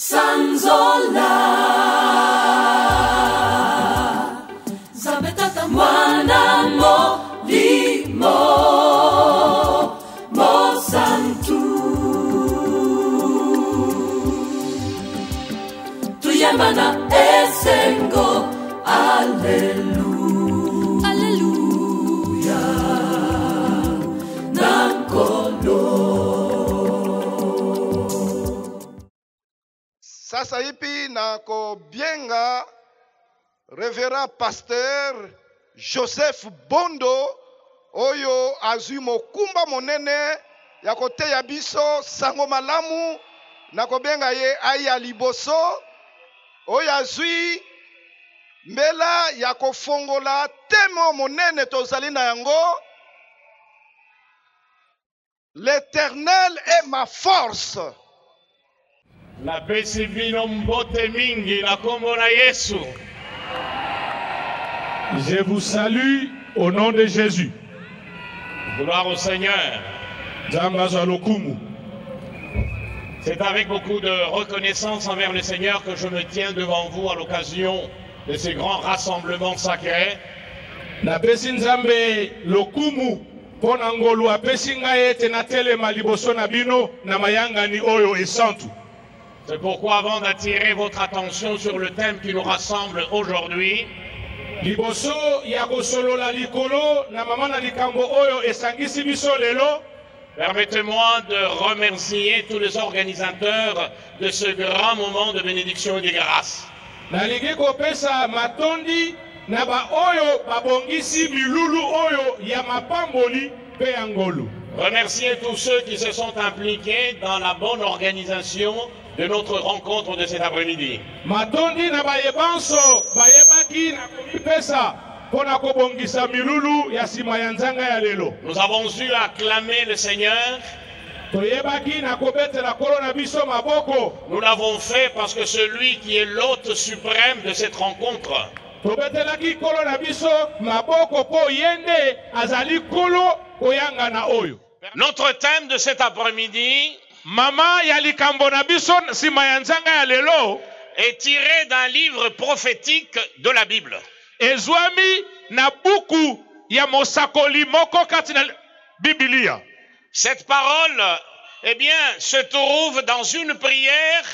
Sanzola Zabetata mwana molimo Mosantu Tuyambana esengo Alleluia Alleluia Nankolo. Sasa hivi na kobienga Reverend Pasteur Joseph Bondo oyo azui mokumba monene ya koteya biso sango malamu na kobenga ye aya liboso oyo azui mbela ya kofongola temo monene tozali na yango. L'Éternel est ma force. La pesi vino mbote mingi na kombo na Yesu. Je vous salue au nom de Jésus. Gloire au Seigneur. C'est avec beaucoup de reconnaissance envers le Seigneur que je me tiens devant vous à l'occasion de ces grands rassemblements sacrés. Na pesi nzambe lokumu pona ngolu apesi ngai ete na telema liboso na bino na mayangani oyo esantu. C'est pourquoi avant d'attirer votre attention sur le thème qui nous rassemble aujourd'hui, liboso ya kosolola likolo na mama na likambo oyo esangisi biso lelo, permettez-moi de remercier tous les organisateurs de ce grand moment de bénédiction et de grâce. Nalingi kopesa matondi na ba oyo babongisi milulu oyo ya mapamboli pe ya ngolu. Remercier tous ceux qui se sont impliqués dans la bonne organisation de notre rencontre de cet après-midi. Matondi na bayebanso bayebaki na komipesa pona kobongisa milulu ya sima ya nzanga ya lelo. Nous avons eu à acclamer le Seigneur. Toyebaki na kobetela kolo na biso maboko. Nous l'avons fait parce que celui qui est l'hôte suprême de cette rencontre, tobetelaki kolo na biso maboko po yende azali kolo koyanga na oyo. Notre thème de cet après-midi, Mama ya likambo na biso sima ya nzanga ya lelo, est tiré d'un livre prophétique de la Bible. Ezwami na buku ya mosakoli moko kati na Biblia. Cette parole, eh bien, se trouve dans une prière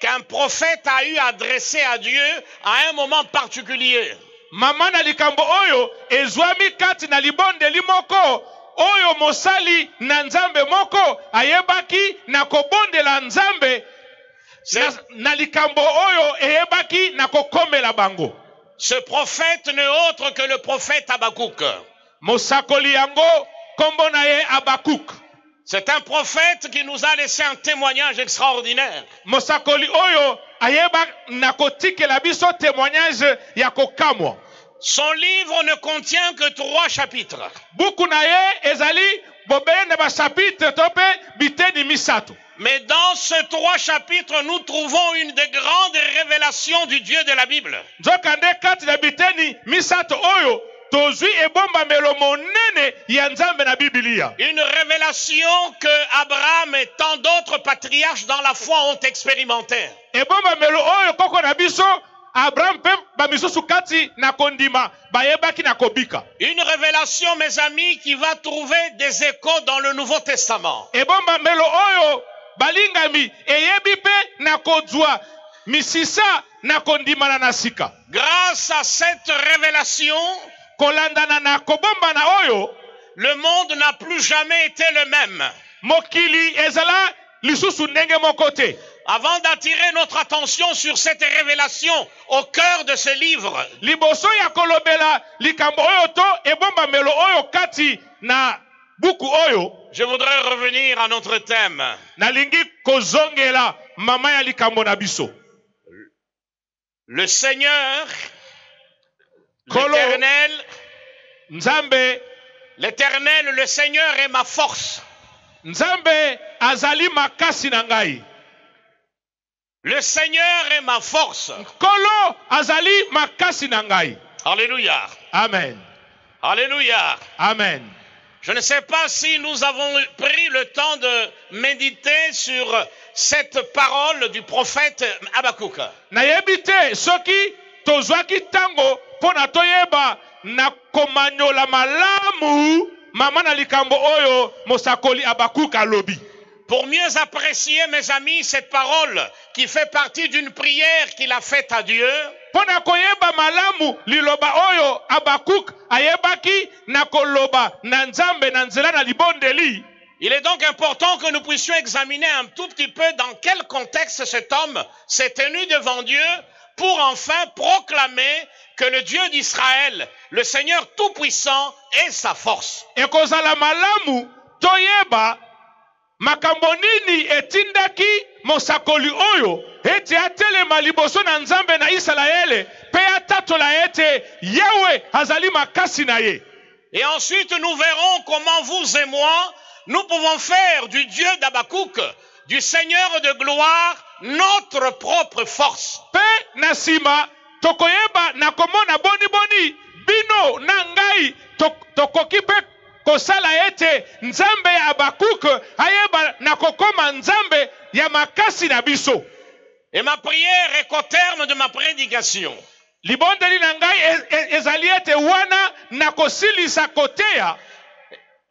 qu'un prophète a eu adressée à Dieu à un moment particulier. Mama na likambo oyo ezwami kati na libonde limoko oyo mosali na nzambe moko ayebaki na kobondela nzambe na likambo oyo eyebaki na kokomela bango. Ce prophète n'est autre que le prophète Habakkuk. Mosakoli yango kombo na ye Habakkuk. C'est un prophète qui nous a laissé un témoignage extraordinaire. Mosakoli oyo ayeba na kotikela biso témoignage ya kokamwa. Son livre ne contient que 3 chapitres. Buku na ye ezali bobeye na ba chapitre tope biteni misato. Mais dans ces 3 chapitres, nous trouvons une des grandes révélations du Dieu de la Bible. Nzokande kati na biteni misato oyo tozwi ebomba melo monene ya nzambe na Biblia. Une révélation que Abraham et tant d'autres patriarches dans la foi ont expérimenté. Ebomba melo oyo koko na biso Abraham pe bamisusu kati na kondima bayebaki na kobika. Une révélation, mes amis, qui va trouver des échos dans le Nouveau Testament. Ebomba melo oyo balingami eyebi pe na kozwa misisa na kondima na nasika. Grâce à cette révélation, kolandana na kobomba na oyo, le monde n'a plus jamais été le même. Mokili ezala lisusu ndenge mokote. Avant d'attirer notre attention sur cette révélation au cœur de ce livre, liboso ya kolobela likambo oyo to ebomba melo oyo kati na buku oyo, je voudrais revenir à notre thème. Nalingi kozongela mama ya likambo na biso. Le Seigneur, l'Éternel, Nzambe, l'Éternel, le Seigneur est ma force. Nzambe azali makasi na ngai. Le Seigneur est ma force. Kolo azali makasi na ngai. Alléluia. Amen. Alléluia. Amen. Je ne sais pas si nous avons pris le temps de méditer sur cette parole du prophète Habakkuk. nayebi te soki tozwaki tango mpo na toyeba na komanyola malamu mama na likambo oyo mosakoli Habakkuk alobi. Pour mieux apprécier, mes amis, cette parole qui fait partie d'une prière qu'il a faite à Dieu, pona koyeba malamu liloba oyo Habakkuk ayebaki na koloba na Nzambe na nzela na libondeli. il est donc important que nous puissions examiner un tout petit peu dans quel contexte cet homme s'est tenu devant Dieu pour enfin proclamer que le Dieu d'Israël, le Seigneur Tout-Puissant, est sa force. Ekozala malamu toyeba makambo nini etindaki mosakoli oyo ete atelema liboso na Nzambe na Israele pe atatola ete Yawe azali makasi na ye. Et ensuite nous verrons comment vous et moi nous pouvons faire du Dieu d'Habakkuk, du Seigneur de gloire, notre propre force. Pe na sima tokoyeba na komona boni boni bino na ngai tokoki pe kosala ete Nzambe ya Habakkuk ayeba na kokoma Nzambe ya makasi na biso. Et ma prière est qu'au terme de ma prédication, Libondeli na ngai ezali ete wana na kosilisa koteya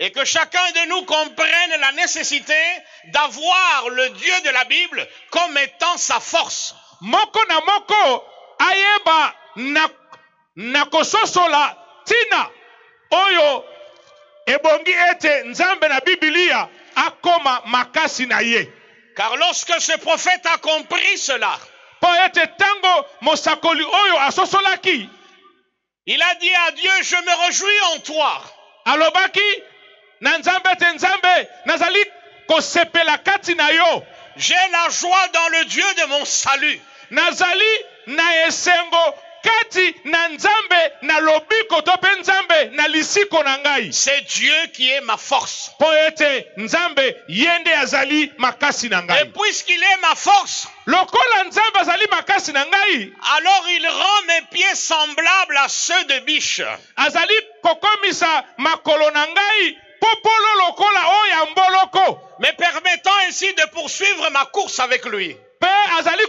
et que chacun de nous comprenne la nécessité d'avoir le Dieu de la Bible comme étant sa force. moko na moko ayeba na kososola tina oyo ebongi ete Nzambe na Biblia akoma makasi na ye. Car lorsque ce prophète a compris cela, Po ete tango mosakoli oyo asosolaki, il a dit à Dieu, je me réjouis en toi. alobaki na Nzambe te Nzambe nazali kosepela kati na yo. J'ai la joie dans le Dieu de mon salut. Nazali na esengo kati na Nzambe na lobiko to pe Nzambe na lisiko na ngai. C'est Dieu qui est ma force. Po ete Nzambe yende azali makasi na Et ngai. puisqu'il est ma force, Lokola Nzambe azali makasi na ngai, alors il rend mes pieds semblables à ceux de biche. azali kokomisa makolo na ngai popolo lokola oya mboloko. Me permettant ainsi de poursuivre ma course avec lui. Pe azali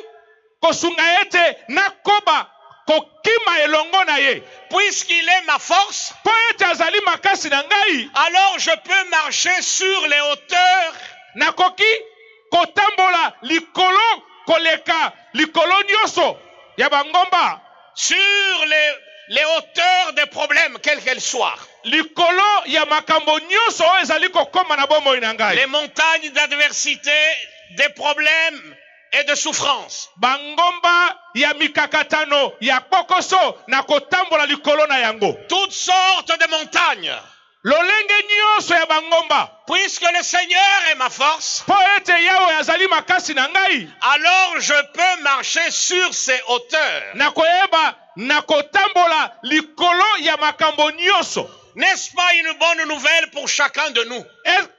kosunga ete nakoba kokima elongo na ye. Puisqu'il est ma force, Po ete azali makasi na ngai, alors je peux marcher sur les hauteurs nakoki kotambola likolo koleka likolo nyonso ya bangomba, sur les hauteurs des problèmes, quels qu'elles soient. likolo ya makambo nyonso oyo ezali kokoma na bomoi na ngai. Les montagnes d'adversité, des problèmes et de souffrance. Bangomba ya mikakatano ya kokoso na kotambola likolo na yango. Toutes sortes de montagnes. Lolenge nyonso ya bangomba. Puisque le Seigneur est ma force, Po ete Yawe azali makasi na ngai, alors je peux marcher sur ces hauteurs. na koyeba na kotambola likolo ya makambo nyonso. N'est-ce pas une bonne nouvelle pour chacun de nous?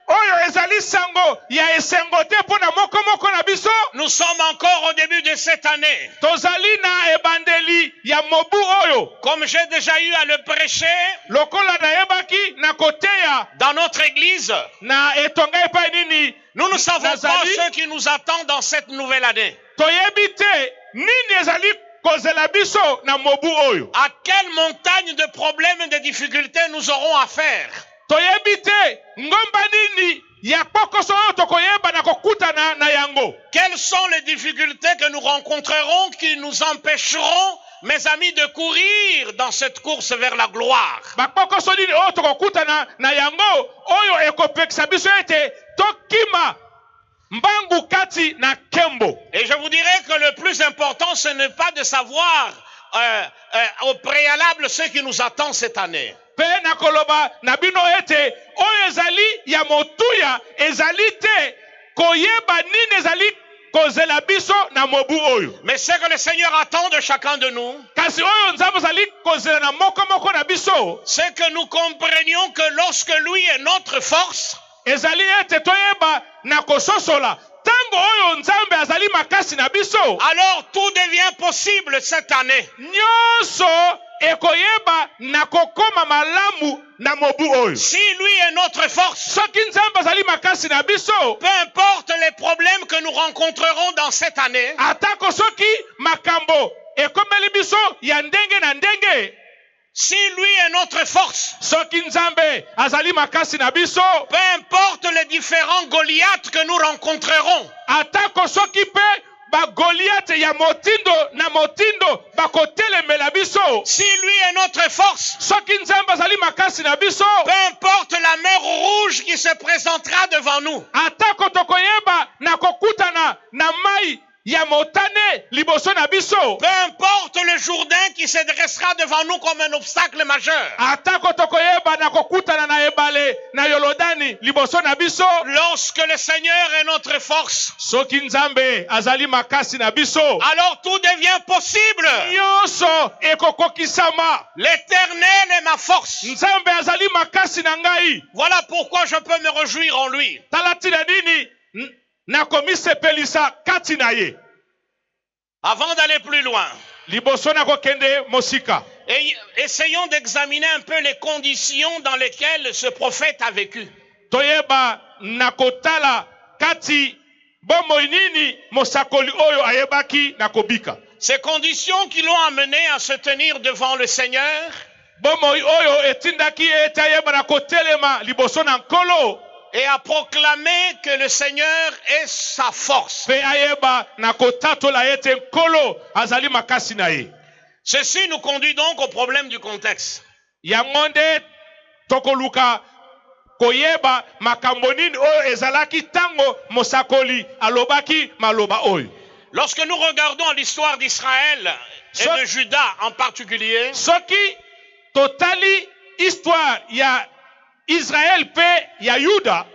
Oyo ezali sango ya esengo te mpo na moko moko na biso. Nous sommes encore au début de cette année. Tozali na ebandeli ya mobu oyo. Comme j'ai déjà eu à le prêcher Lokola na yebaki na koteya dans notre église, na etonga epai nini nous ne savons pas nazali. ce qui nous attend dans cette nouvelle année. Toyebi te nini ezali kozela biso na mobu oyo. À quelle montagne de problèmes et de difficultés nous aurons à faire? Toyebi te ngomba nini ya pokoso oyo tokoyeba na kokutana na yango. Quelles sont les difficultés que nous rencontrerons qui nous empêcheront, mes amis, de courir dans cette course vers la gloire? Bapokoso nini oyo tokokutana na yango oyo ekopekisa biso ete tokima mbangu kati na kembo. Et je vous dirais que le plus important, ce n'est pas de savoir au préalable ce qui nous attend cette année. Pe na koloba na bino ete oyo ezali ya motuya ezali te koyeba nini ezali kozela biso na mobu oyo. Mais ce que le Seigneur attend de chacun de nous, Kasi oyo Nzambe azali kozela na moko moko na biso, c'est que nous comprenions que lorsque lui est notre force, ezali ete toyeba na kososola tango oyo Nzambe azali makasi na biso, alors tout devient possible cette année. nyonso ekoyeba na kokoma malamu na mobu oyo. Si lui est notre force, Soki Nzambe azali makasi na biso, peu importe les problèmes que nous rencontrerons dans cette année, atako soki makambo ekomeli biso ya ndenge na ndenge, si lui est notre force, soki Nzambe azali makasi na biso, peu importe les différents Goliaths que nous rencontrerons, atako soki pe ba Goliath ya motindo na motindo bakotelemela biso, si lui est notre force, soki Nzambe azali makasi na biso, peu importe la mer rouge qui se présentera devant nous, atako tokoyeba na kokutana na mai ya motane liboso na biso, peu importe le Jourdain qui se dressera devant nous comme un obstacle majeur, atako tokoyeba na kokutana na ebale na Yolodani liboso na biso, lorsque le Seigneur est notre force, soki Nzambe azali makasi na biso, alors tout devient possible. nyonso ekokokisama. L'Éternel est ma force. Nzambe azali makasi na ngai. Voilà pourquoi je peux me réjouir en lui. Talatina nini na komisepelisa kati na ye. Avant d'aller plus loin, Liboso na kokende mosika. et essayons d'examiner un peu les conditions dans lesquelles ce prophète a vécu. Toyeba na kotala kati bomoi nini mosakoli oyo ayebaki na kobika. Ces conditions qui l'ont amené à se tenir devant le Seigneur, Bomoi oyo etindaki ete ayeba na kotelema liboso na nkolo, et à proclamer que le Seigneur est sa force. pe ayeba na kotatola ete nkolo azali makasi na ye. Ceci nous conduit donc au problème du contexte. Yango nde tokoluka koyeba makambo nini oyo ezalaki tango mosakoli alobaki maloba oyo. Lorsque nous regardons l'histoire d'Israël et de Juda en particulier, Soki totali histoire ya Israël pe ya Yuda,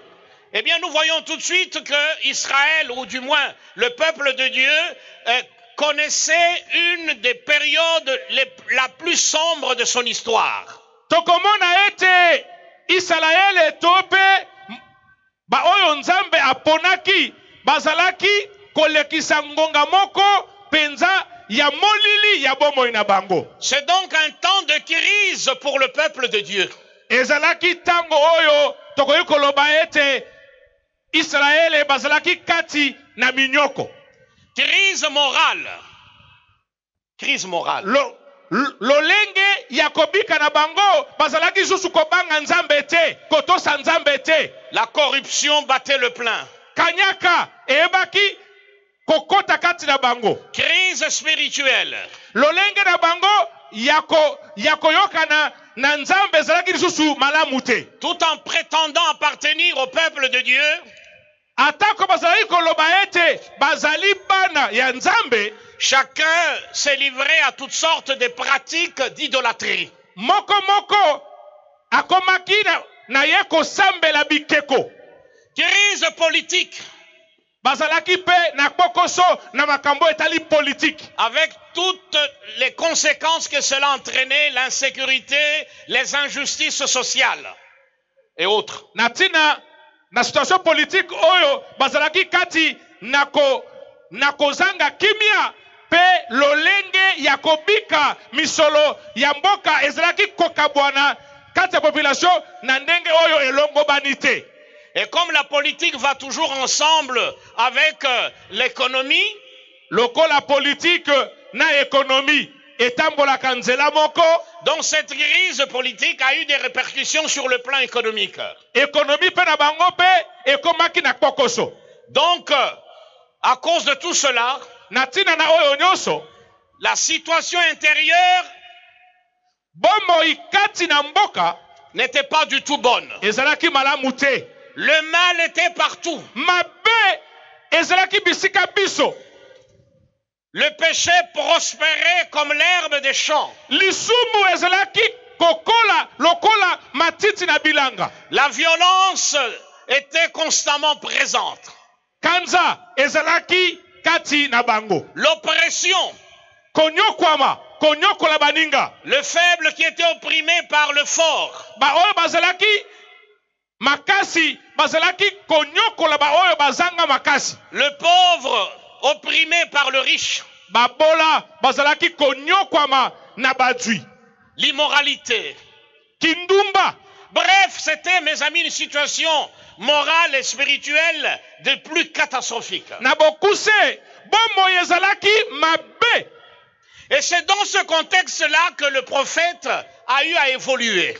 eh bien nous voyons tout de suite que Israël, ou du moins le peuple de Dieu, connaissait une des périodes la plus sombre de son histoire. tokomona ete Israël etope ba oyo Nzambe aponaki bazalaki kolekisa ngonga moko penza ya molili ya bomoi na bango. C'est donc un temps de crise pour le peuple de Dieu. Ezalaki tango oyo tokoyi koloba ete Israël bazalaki kati na minyoko. Crise morale. Crise morale. Lolenge ya kobika na bango bazalaki susu kobanga Nzambe te, kotosa Nzambe te. La corruption battait le plein. Kanyaka ebaki kokota kati na bango. Crise spirituelle. Lolenge na bango yako yokana na Nzambe ezalaki susu malamu te. Tout en prétendant appartenir au peuple de Dieu, atako bazalaki koloba ete bazali bana ya Nzambe, chacun s'est livré à toutes sortes de pratiques d'idolâtrie. Moko akomaki na ye kosambela bikeko. Crise politique. Bazalaki pe na kokoso na makambo etali politique. Avec toutes les conséquences que cela entraînait, l'insécurité, les injustices sociales et autres. Na situation politique oyo bazalaki kati nako zanga kimia pe lolenge ya kobika misolo ya mboka ezalaki kokabwana kati ya population na ndenge oyo elongo banite. Et comme la politique va toujours ensemble avec l'économie, lokola politique na économie etambolaka nzela moko, donc cette crise politique a eu des répercussions sur le plan économique. Économie pe na bango pe ekomaki na kokoso. Donc à cause de tout cela, natina na oyo nyonso, la situation intérieure bomoi kati na mboka n'était pas du tout bonne. ezalaki malamu te. Le mal était partout. Mabe ezalaki bisika biso. Le péché prospérait comme l'herbe des champs. Lisumu ezalaki kokola lokola matiti na bilanga. La violence était constamment présente. Kanza ezalaki kati na bango. L'oppression. Konyokola baninga. Le faible qui était opprimé par le fort. Ba oyo bazalaki makasi bazalaki konyokola ba oyo bazanga makasi. Le pauvre opprimé par le riche. Babola bazalaki konyokwama na badui. l'immoralité. kindumba. Bref, c'était, mes amis, une situation morale et spirituelle de plus catastrophique. Na bokuse bomoi ezalaki mabe. Et c'est dans ce contexte-là que le prophète a eu à évoluer.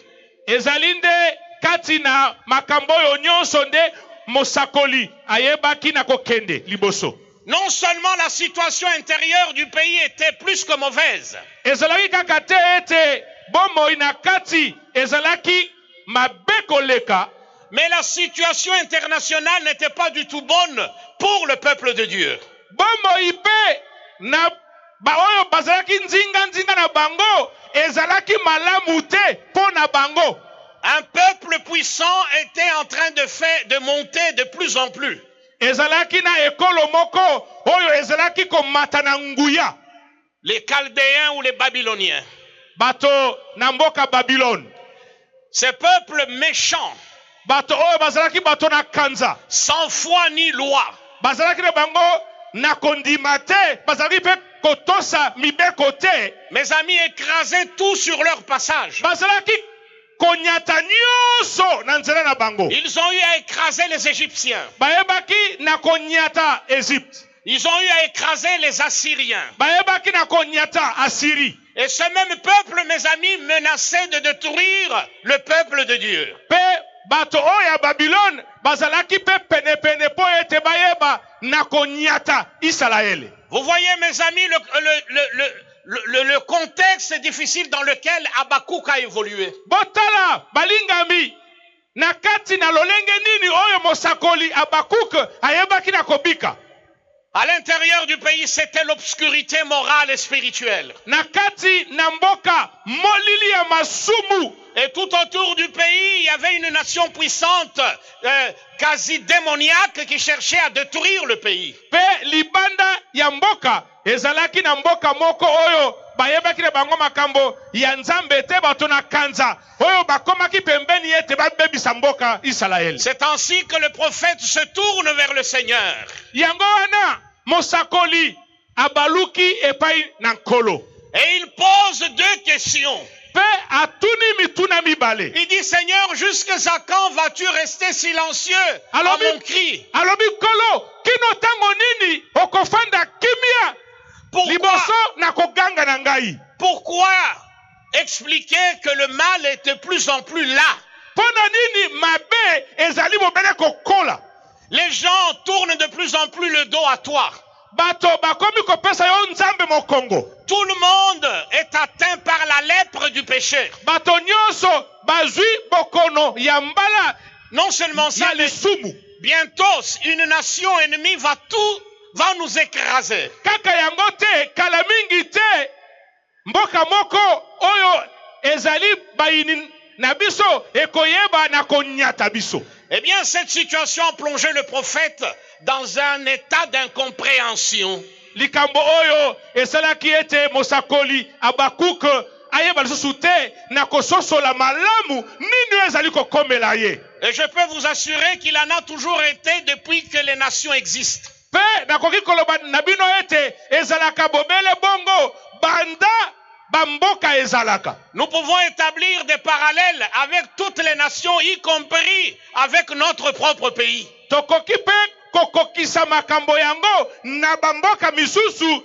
Ezali nde kati na makambo oyo nyonso nde mosakoli ayebaki na kokende liboso. Non seulement la situation intérieure du pays était plus que mauvaise, Ezalaki kaka te ete bomoi na kati ezalaki mabe koleka, mais la situation internationale n'était pas du tout bonne pour le peuple de Dieu. bomoi pe na ba oyo bazalaki nzinga na bango ezalaki malamu te po na bango. Un peuple puissant était en train de monter de plus en plus. Ezalaki na ekolo moko oyo ezalaki komata na nguya. Les Chaldéens ou les Babyloniens. Bato na mboka Babylone. Ces peuples méchants, Bato oyo bazalaki bato na kanza. sans foi ni loi, Bazalaki na bango na kondima te. Bazalaki pe kotosa mibeko te. mes amis, écrasaient tout sur leur passage. Bazalaki konyata nyonso na nzela na bango. Ils ont eu à écraser les Égyptiens. Bayebaki na konyata Égypte. Ils ont eu à écraser les Assyriens. Bayebaki na konyata Assyrie. Et ce même peuple, mes amis, menaçait de détruire le peuple de Dieu. Pe bato oyo ya Babylone bazalaki pe pene po ete bayeba na konyata Israël. Vous voyez, mes amis, le contexte difficile dans lequel Habakkuk a évolué. Botala balingami na kati na lolenge nini oyo mosakoli Habakuk ayebaki na kobika. À l'intérieur du pays, c'était l'obscurité morale et spirituelle. Na kati na mboka molili ya masumu. Et tout autour du pays, il y avait une nation puissante, quasi démoniaque, qui cherchait à détruire le pays. Pe libanda ya mboka ezalaki na mboka moko oyo bayebaki na bango makambo ya nzambe te bato na kanza oyo bakomaki pembeni ete babebisa mboka Israël. C'est ainsi que le prophète se tourne vers le Seigneur. Yango wana mosakoli abaluki epai na nkolo. Et il pose deux questions. Pe atuni mituna mibale. Il dit, Seigneur, jusqu'à quand vas-tu rester silencieux à mon cri? Alobi kolo kino tango nini okofanda kimia liboso na koganga na ngai. Pourquoi expliquer que le mal est de plus en plus là? Pona nini mabe ezali mobele kokola. Les gens tournent de plus en plus le dos à toi. Bato bakomi kopesa yo nzambe mokongo. Tout le monde est atteint par la lèpre du péché. Bato nyonso bazui bokono ya mbala. Non seulement ça, mais bientôt une nation ennemie va nous écraser. Kaka yango te kala mingi te mboka moko oyo ezali bayini na biso ekoyeba na konyata biso. Eh bien, cette situation a plongé le prophète dans un état d'incompréhension. Likambo oyo esalaki ete mosakoli Habakuk ayeba lisusu te na kososola malamu nini ezali kokomela ye. Et je peux vous assurer qu'il en a toujours été depuis que les nations existent. Pe nakoki koloba na bino ete ezalaka bobele bongo banda bamboka ezalaka. Nous pouvons établir des parallèles avec toutes les nations, y compris avec notre propre pays. Tokoki pe kokokisa makambo yango na bamboka misusu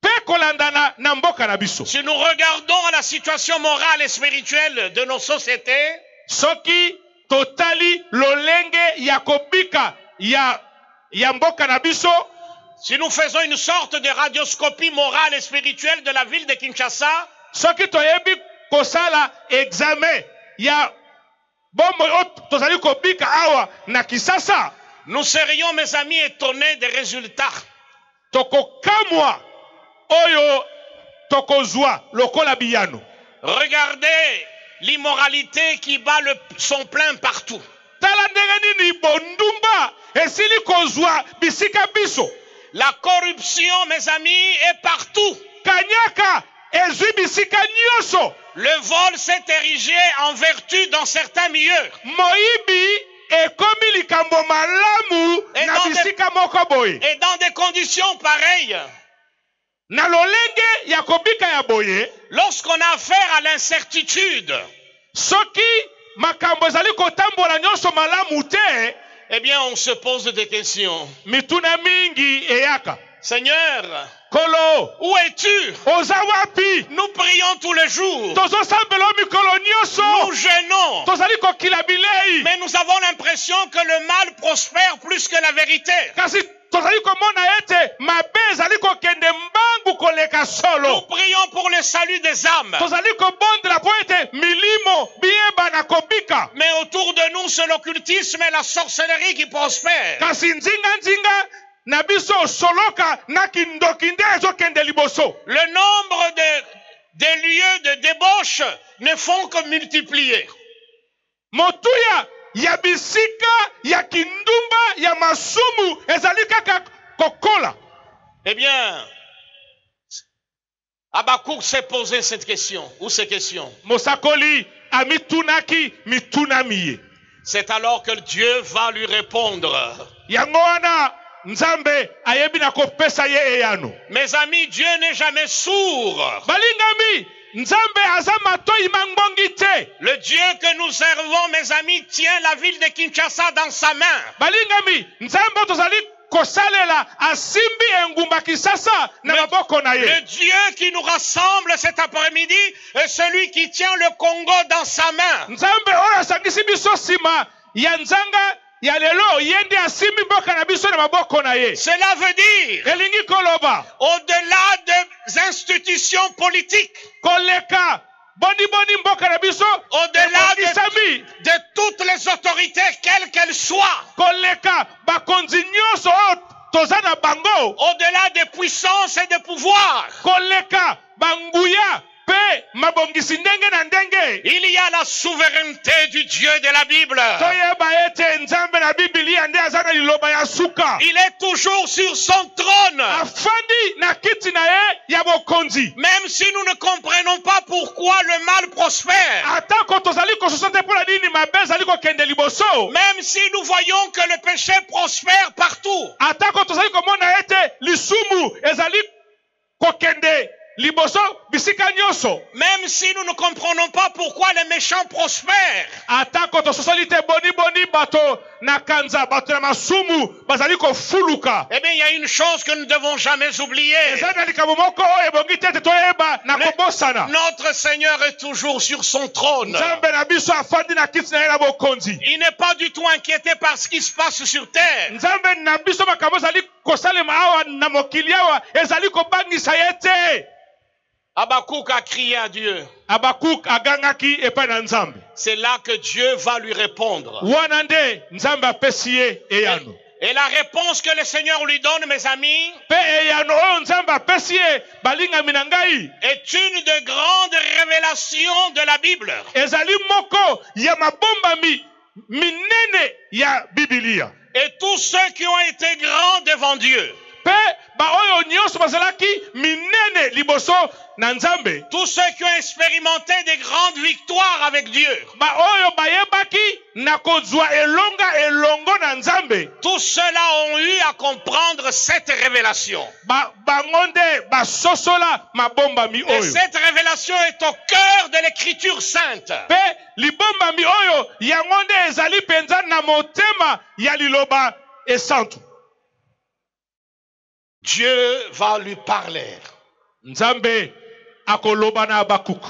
pe kolandana na mboka na biso. Si nous regardons la situation morale et spirituelle de nos sociétés, soki totali lolenge ya kobika ya mboka na biso, si nous faisons une sorte de radioscopie morale et spirituelle de la ville de Kinshasa, soki toyebi kosala examen ya bombo tozali kobika awa na Kinshasa, nous serions, mes amis, étonnés des résultats. Tokokamwa oyo tokozwa lokola biyano. Regardez l'immoralité qui bat son plein partout. Tala ndenge nini bondumba esili kozwa bisika biso. La corruption, mes amis, est partout. Kanyaka ezwi bisika nyoso. Le vol s'est érigé en vertu dans certains milieux. Moibi ekomi likambo malamu na bisika moko boye. Et dans des conditions pareilles, Na lolenge ya kobika ya boye. Lorsqu'on a affaire à l'incertitude, Soki makambo ezali kotambola nyonso malamu te, eh bien on se pose des questions. mituna mingi eyaka. Seigneur, Kolo, où es-tu? oza wapi? Nous prions tous les jours. Tozosambela mikolo nyonso. Nous jeûnons. Tozali kokila bilei. Mais nous avons l'impression que le mal prospère plus que la vérité. Kasi tozali komona ete mabe ezali kokende mbangu koleka Nous solo. prions pour le salut des âmes. Tozali kobondela po ete milimo biyeba na kobika. Mais autour de nous, c'est l'occultisme et la sorcellerie qui prospèrent. Kasi nzinga na biso soloka na kindokinde ezokende liboso. Le nombre des lieux de débauche ne font que multiplier. Motuya ya bisika ya kindumba ya masumu ezali kaka kokola. Eh bien, Habakkuk s'est posé cette question, ou ces questions. Mosakoli amitunaki mitunamiye. C'est alors que Dieu va lui répondre. Yango wana Nzambe ayebi na kopesa ye eyano. Mes amis, Dieu n'est jamais sourd. Balingami, Nzambe aza matoi mangbongi te. Le Dieu que nous servons, mes amis, tient la ville de Kinshasa dans sa main. Balingami, Nzambe tozali kosalela asimbi engumba Kisasa na maboko na ye. Le Dieu qui nous rassemble cet après-midi est celui qui tient le Congo dans sa main. Nzambe oyo asangisi biso sima ya nzanga ya lelo yende asimbi mboka na biso na maboko na ye. Cela veut dire, Elingi koloba, au-delà des institutions politiques, koleka boni mboka na biso, au-delà de toutes les autorités, quelles qu'elles soient, koleka bakonzi nyonso oyo toza na bango, au-delà des puissances et des pouvoirs, koleka banguya pe mabongisi ndenge na ndenge, il y a la souveraineté du Dieu de la Bible. toyeba ete Nzambe na Biblia nde aza na liloba ya suka. Il est toujours sur son trône. Afandi na kiti na ye ya bokonzi. Même si nous ne comprenons pas pourquoi le mal prospère, Atako tozali kososa te pola nini mabe ezali kokende liboso, même si nous voyons que le péché prospère partout, atako tozali komona ete lisumu ezali kokende liboso bisika nyonso, même si nous ne comprenons pas pourquoi les méchants prospèrent, atako tososali te boni bato na kanza bato na masumu bazali kofuluka, eh bien il y a une chose que nous ne devons jamais oublier. ezali na likambo moko oyo ebongi te ete toyeba na kobosana. Notre Seigneur est toujours sur son trône. Nzambe na biso afandi na kiti na ye na bokonzi. Il n'est pas du tout inquiété par ce qui se passe sur terre. Nzambe na biso makambo ezali kosalema awa na mokili awa ezali kobangisa ye te. Habakkuk a crié à Dieu. Habakkuk agangaki epai na Nzambe. C'est là que Dieu va lui répondre. Wana nde Nzambe apesi ye eyano. Et la réponse que le Seigneur lui donne, mes amis, Pe eyano oyo Nzambe apesi ye balingami na ngai est une de grandes révélations de la Bible. ezali moko ya mabombami minene ya Biblia. Et tous ceux qui ont été grands devant Dieu, Pe ba oyo nyonso bazalaki minene liboso na Nzambe, tous ceux qui ont expérimenté des grandes victoires avec Dieu, ba oyo bayebaki na kozwa elongo na Nzambe, tous ceux-là ont eu à comprendre cette révélation. bango nde basosola mabombami Et oyo. cette révélation est au cœur de l'Écriture sainte. Pe libombami oyo yango nde ezali penza na motema ya liloba esantu. Dieu va lui parler. Nzambe akoloba na Habakkuk.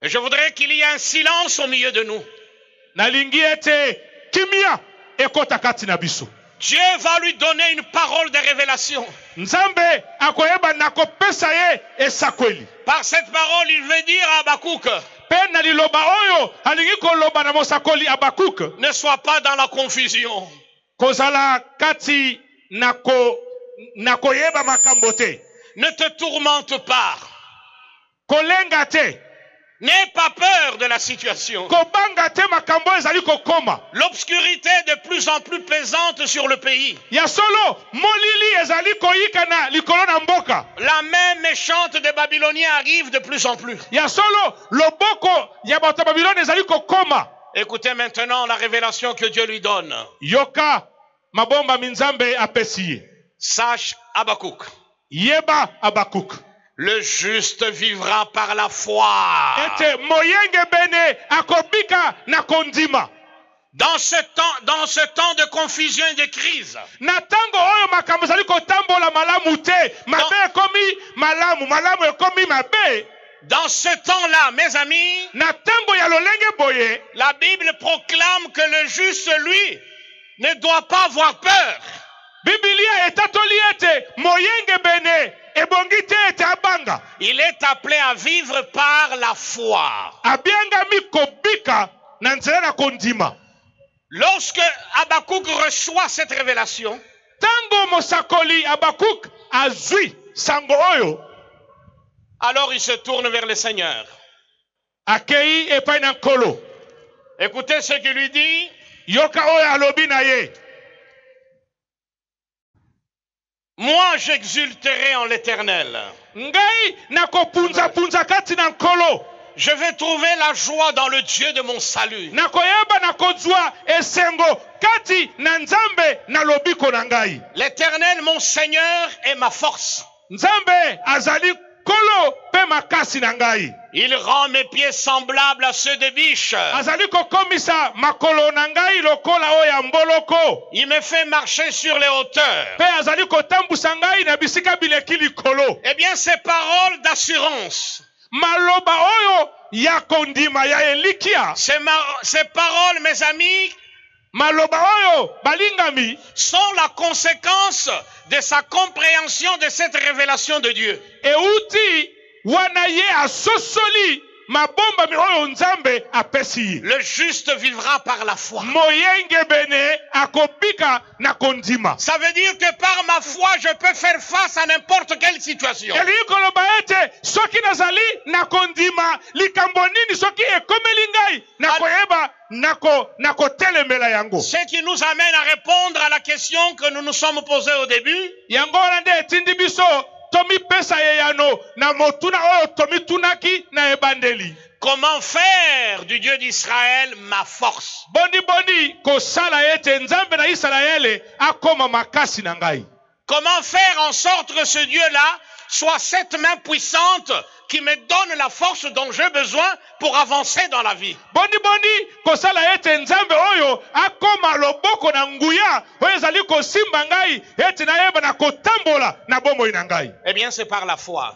Et je voudrais qu'il y ait un silence au milieu de nous. Nalingi ete kimia ekota kati na biso. Dieu va lui donner une parole de révélation. Nzambe akoyeba na kopesa ye esakweli. Par cette parole, il veut dire à Habakkuk, Pe na liloba oyo alingi koloba na mosakoli Habakkuk, ne sois pas dans la confusion. kozala kati na koyeba makambo te. Ne te tourmente pas. Kolenga te. N'aie pas peur de la situation. Kobanga te makambo ezali kokoma. L'obscurité est de plus en plus pesante sur le pays. Ya solo molili ezali koyika na likolo na mboka. La main méchante des Babyloniens arrive de plus en plus. Ya solo loboko ya bato Babiloni ezali kokoma. Écoutez maintenant la révélation que Dieu lui donne. Yoka mabomba minzambe apesi ye. Sache, Habakkuk, Yeba Abakuk. Le juste vivra par la foi. Ete moyenge bene akobika na kondima. Dans ce temps de confusion et de crise, Na tango oyo makambo zali kotambola malamu te. Mabe ekomi malamu, malamu ekomi mabe. dans ce temps-là, mes amis, Na tango ya lolenge boye, la Bible proclame que le juste, lui, ne doit pas avoir peur. Biblia etatoli ete moyenge bene ebongi te ete abanga. Il est appelé à vivre par la foi. Abiangami kobika na nzela na kondima. Lorsque Habakkuk reçoit cette révélation, Tango mosakoli Abakuk azwi sango oyo, alors il se tourne vers le Seigneur. akei epai na nkolo. Écoutez ce qu'il lui dit. Yoka oyo alobi na ye. Moi, j'exulterai en l'Éternel. Ngai nakopunza punza kati na nkolo. Je vais trouver la joie dans le Dieu de mon salut. Nakoyeba nakozwa esengo kati na nzambe na lobiko na ngai. L'Éternel, mon Seigneur, est ma force. Nzambe azali kolo pe makasi na ngai. Il rend mes pieds semblables à ceux des biches. Azali kokomisa makolo na ngai lokola oya mboloko. Il me fait marcher sur les hauteurs. Pe azali kotambusa ngai na bisika bileki likolo. Eh bien, ces paroles d'assurance, Maloba oyo ya kondima ya elikia. ces paroles, mes amis, Maloba oyo balingami sont la conséquence de sa compréhension de cette révélation de Dieu. euti wana ye asosoli mabomba mi oyo nzambe apesi. Le juste vivra par la foi. Moyenge bene akobika na kondima. Ça veut dire que par ma foi, je peux faire face à n'importe quelle situation. Eli koloba ete soki nazali na kondima likambo nini soki ekomeli ngai nakoyeba nakotelemela yango. Ce qui nous amène à répondre à la question que nous nous sommes posée au début. Yango wana nde etindi biso tomi pesa yeyano na motuna oyo tomi tunaki na ebandeli. Comment faire du Dieu d'Israël ma force? Bondi kosala ete nzambe na Israele akoma makasi na ngai. Comment faire en sorte que ce Dieu-là soit cette main puissante qui me donne la force dont j'ai besoin pour avancer dans la vie? Bondi kosala ete nzambe oyo akoma loboko na nguya oyo ezali kosimba ngai ete nayeba na kotambola na bomoi na ngai. Eh bien, c'est par la foi.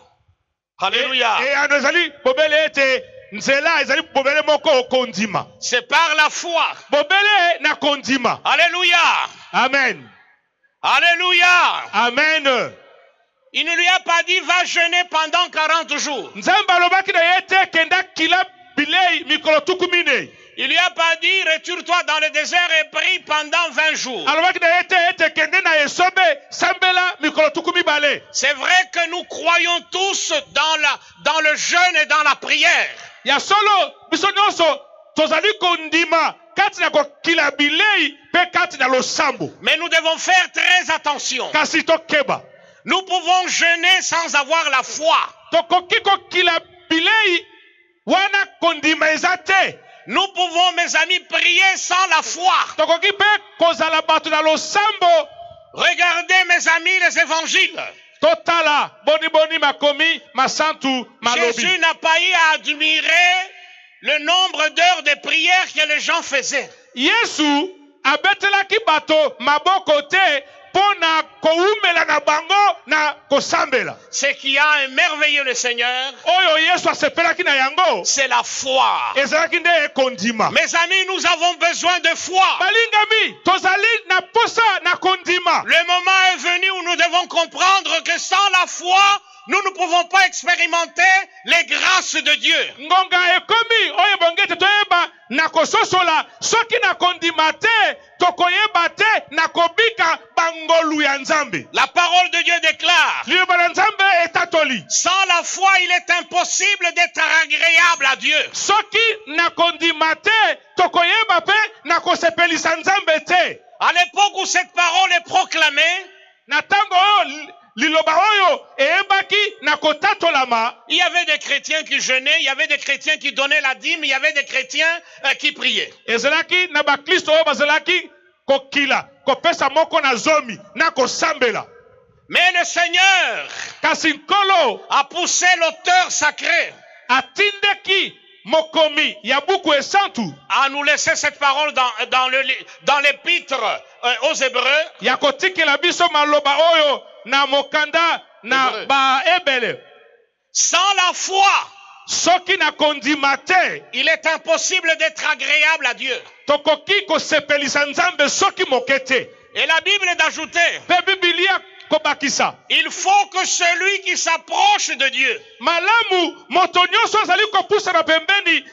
Alléluia. Et ano ezali bobele ete nzela ezali bobele moko kondima. C'est par la foi. Bobele na kondima. Alléluia. Amen. Alléluia. Amen. Il ne lui a pas dit va jeûner pendant 40 jours. Nzambe alobaki na yete kenda kila bilei mikolo tukumine. Il lui a pas dit retire-toi dans le désert et prie pendant 20 jours. Alobaki na yete kende na esobe sambela mikolo tukumi bale. C'est vrai que nous croyons tous dans le jeûne et dans la prière. Ya solo biso nyonso tozali kondima kati na kila bilei pe kati na losambo. Mais nous devons faire très attention. Kasi tokeba. Nous pouvons jeûner sans avoir la foi. Tokoki kila bilei wana kondima ezate. Nous pouvons, mes amis, prier sans la foi. Tokoki pe kozala bato na losambo. Regardez, mes amis, les évangiles. Totala boni makomi masantu malobi. Jésus n'a pas eu à admirer le nombre d'heures de prière que les gens faisaient. Yesu abetelaki bato maboko te pona koumela na bango na kosambela. Ce qui a un merveilleux le Seigneur, oyo Yesu asepelaki na yango, c'est la foi. ezalaki nde ekondima. Mes amis, nous avons besoin de foi. Balingami tozali na posa na kondima. Le moment est venu où nous devons comprendre que sans la foi, nous ne pouvons pas expérimenter les grâces de Dieu. Ngonga ekomi oyo bongete toyeba na kososola soki na kondima te tokoyeba te na kobika bangolu ya nzambe. La parole de Dieu déclare, liloba na nzambe etatoli, sans la foi il est impossible d'être agréable à Dieu. Soki na kondima te tokoyeba pe na kosepelisa nzambe te. À l'époque où cette parole est proclamée, na tango oyo liloba oyo eyebaki na kotatolama, il y avait des chrétiens qui jeûnaient, il y avait des chrétiens qui donnaient la dîme, il y avait des chrétiens qui priaient. ezalaki na bakristo oyo bazalaki kokila kopesa moko na zomi na kosambela. Mais le Seigneur kasi nkolo a poussé l'auteur sacré atindeki mokomi ya buku esantu à nous laisser cette parole dans l'épître aux Hébreux. ya kotikela biso maloba oyo na mokanda na Hébreu. baebele. Sans la foi, Soki na kondima te il est impossible d'être agréable à Dieu. tokoki kosepelisa nzambe soki moke te. Et la Bible est d'ajouter, Pe Biblia kobakisa il faut que celui qui s'approche de Dieu, malamu moto nyonso azali kopusa na pembeni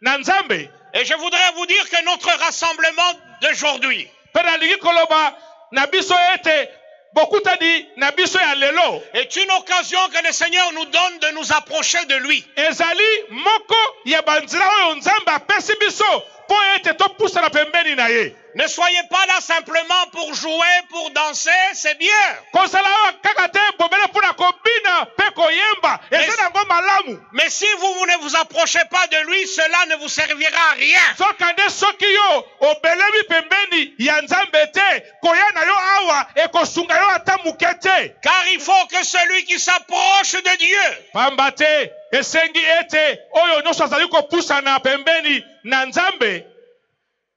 na nzambe. et je voudrais vous dire que notre rassemblement d'aujourd'hui Pe nalingi koloba na biso ete bokutani na biso ya lelo est une occasion que le Seigneur nous donne de nous approcher de lui. ezali moko ya banzela oyo nzambe apesi biso po ete topusa na pembeni na ye. Ne soyez pas là simplement pour jouer, pour danser, c'est bien. Kosala oyo kaka te bobele mpona kobina pe koyemba eza nango malamu. Mais si vous ne vous approchez pas de lui, cela ne vous servira à rien. Sokande soki yo obelemi pembeni ya nzambe te koya na yo awa ekosunga yo ata muke te. Car il faut que celui qui s'approche de Dieu Pamba te esengi ete oyo nyonso azali kopusa na pembeni na nzambe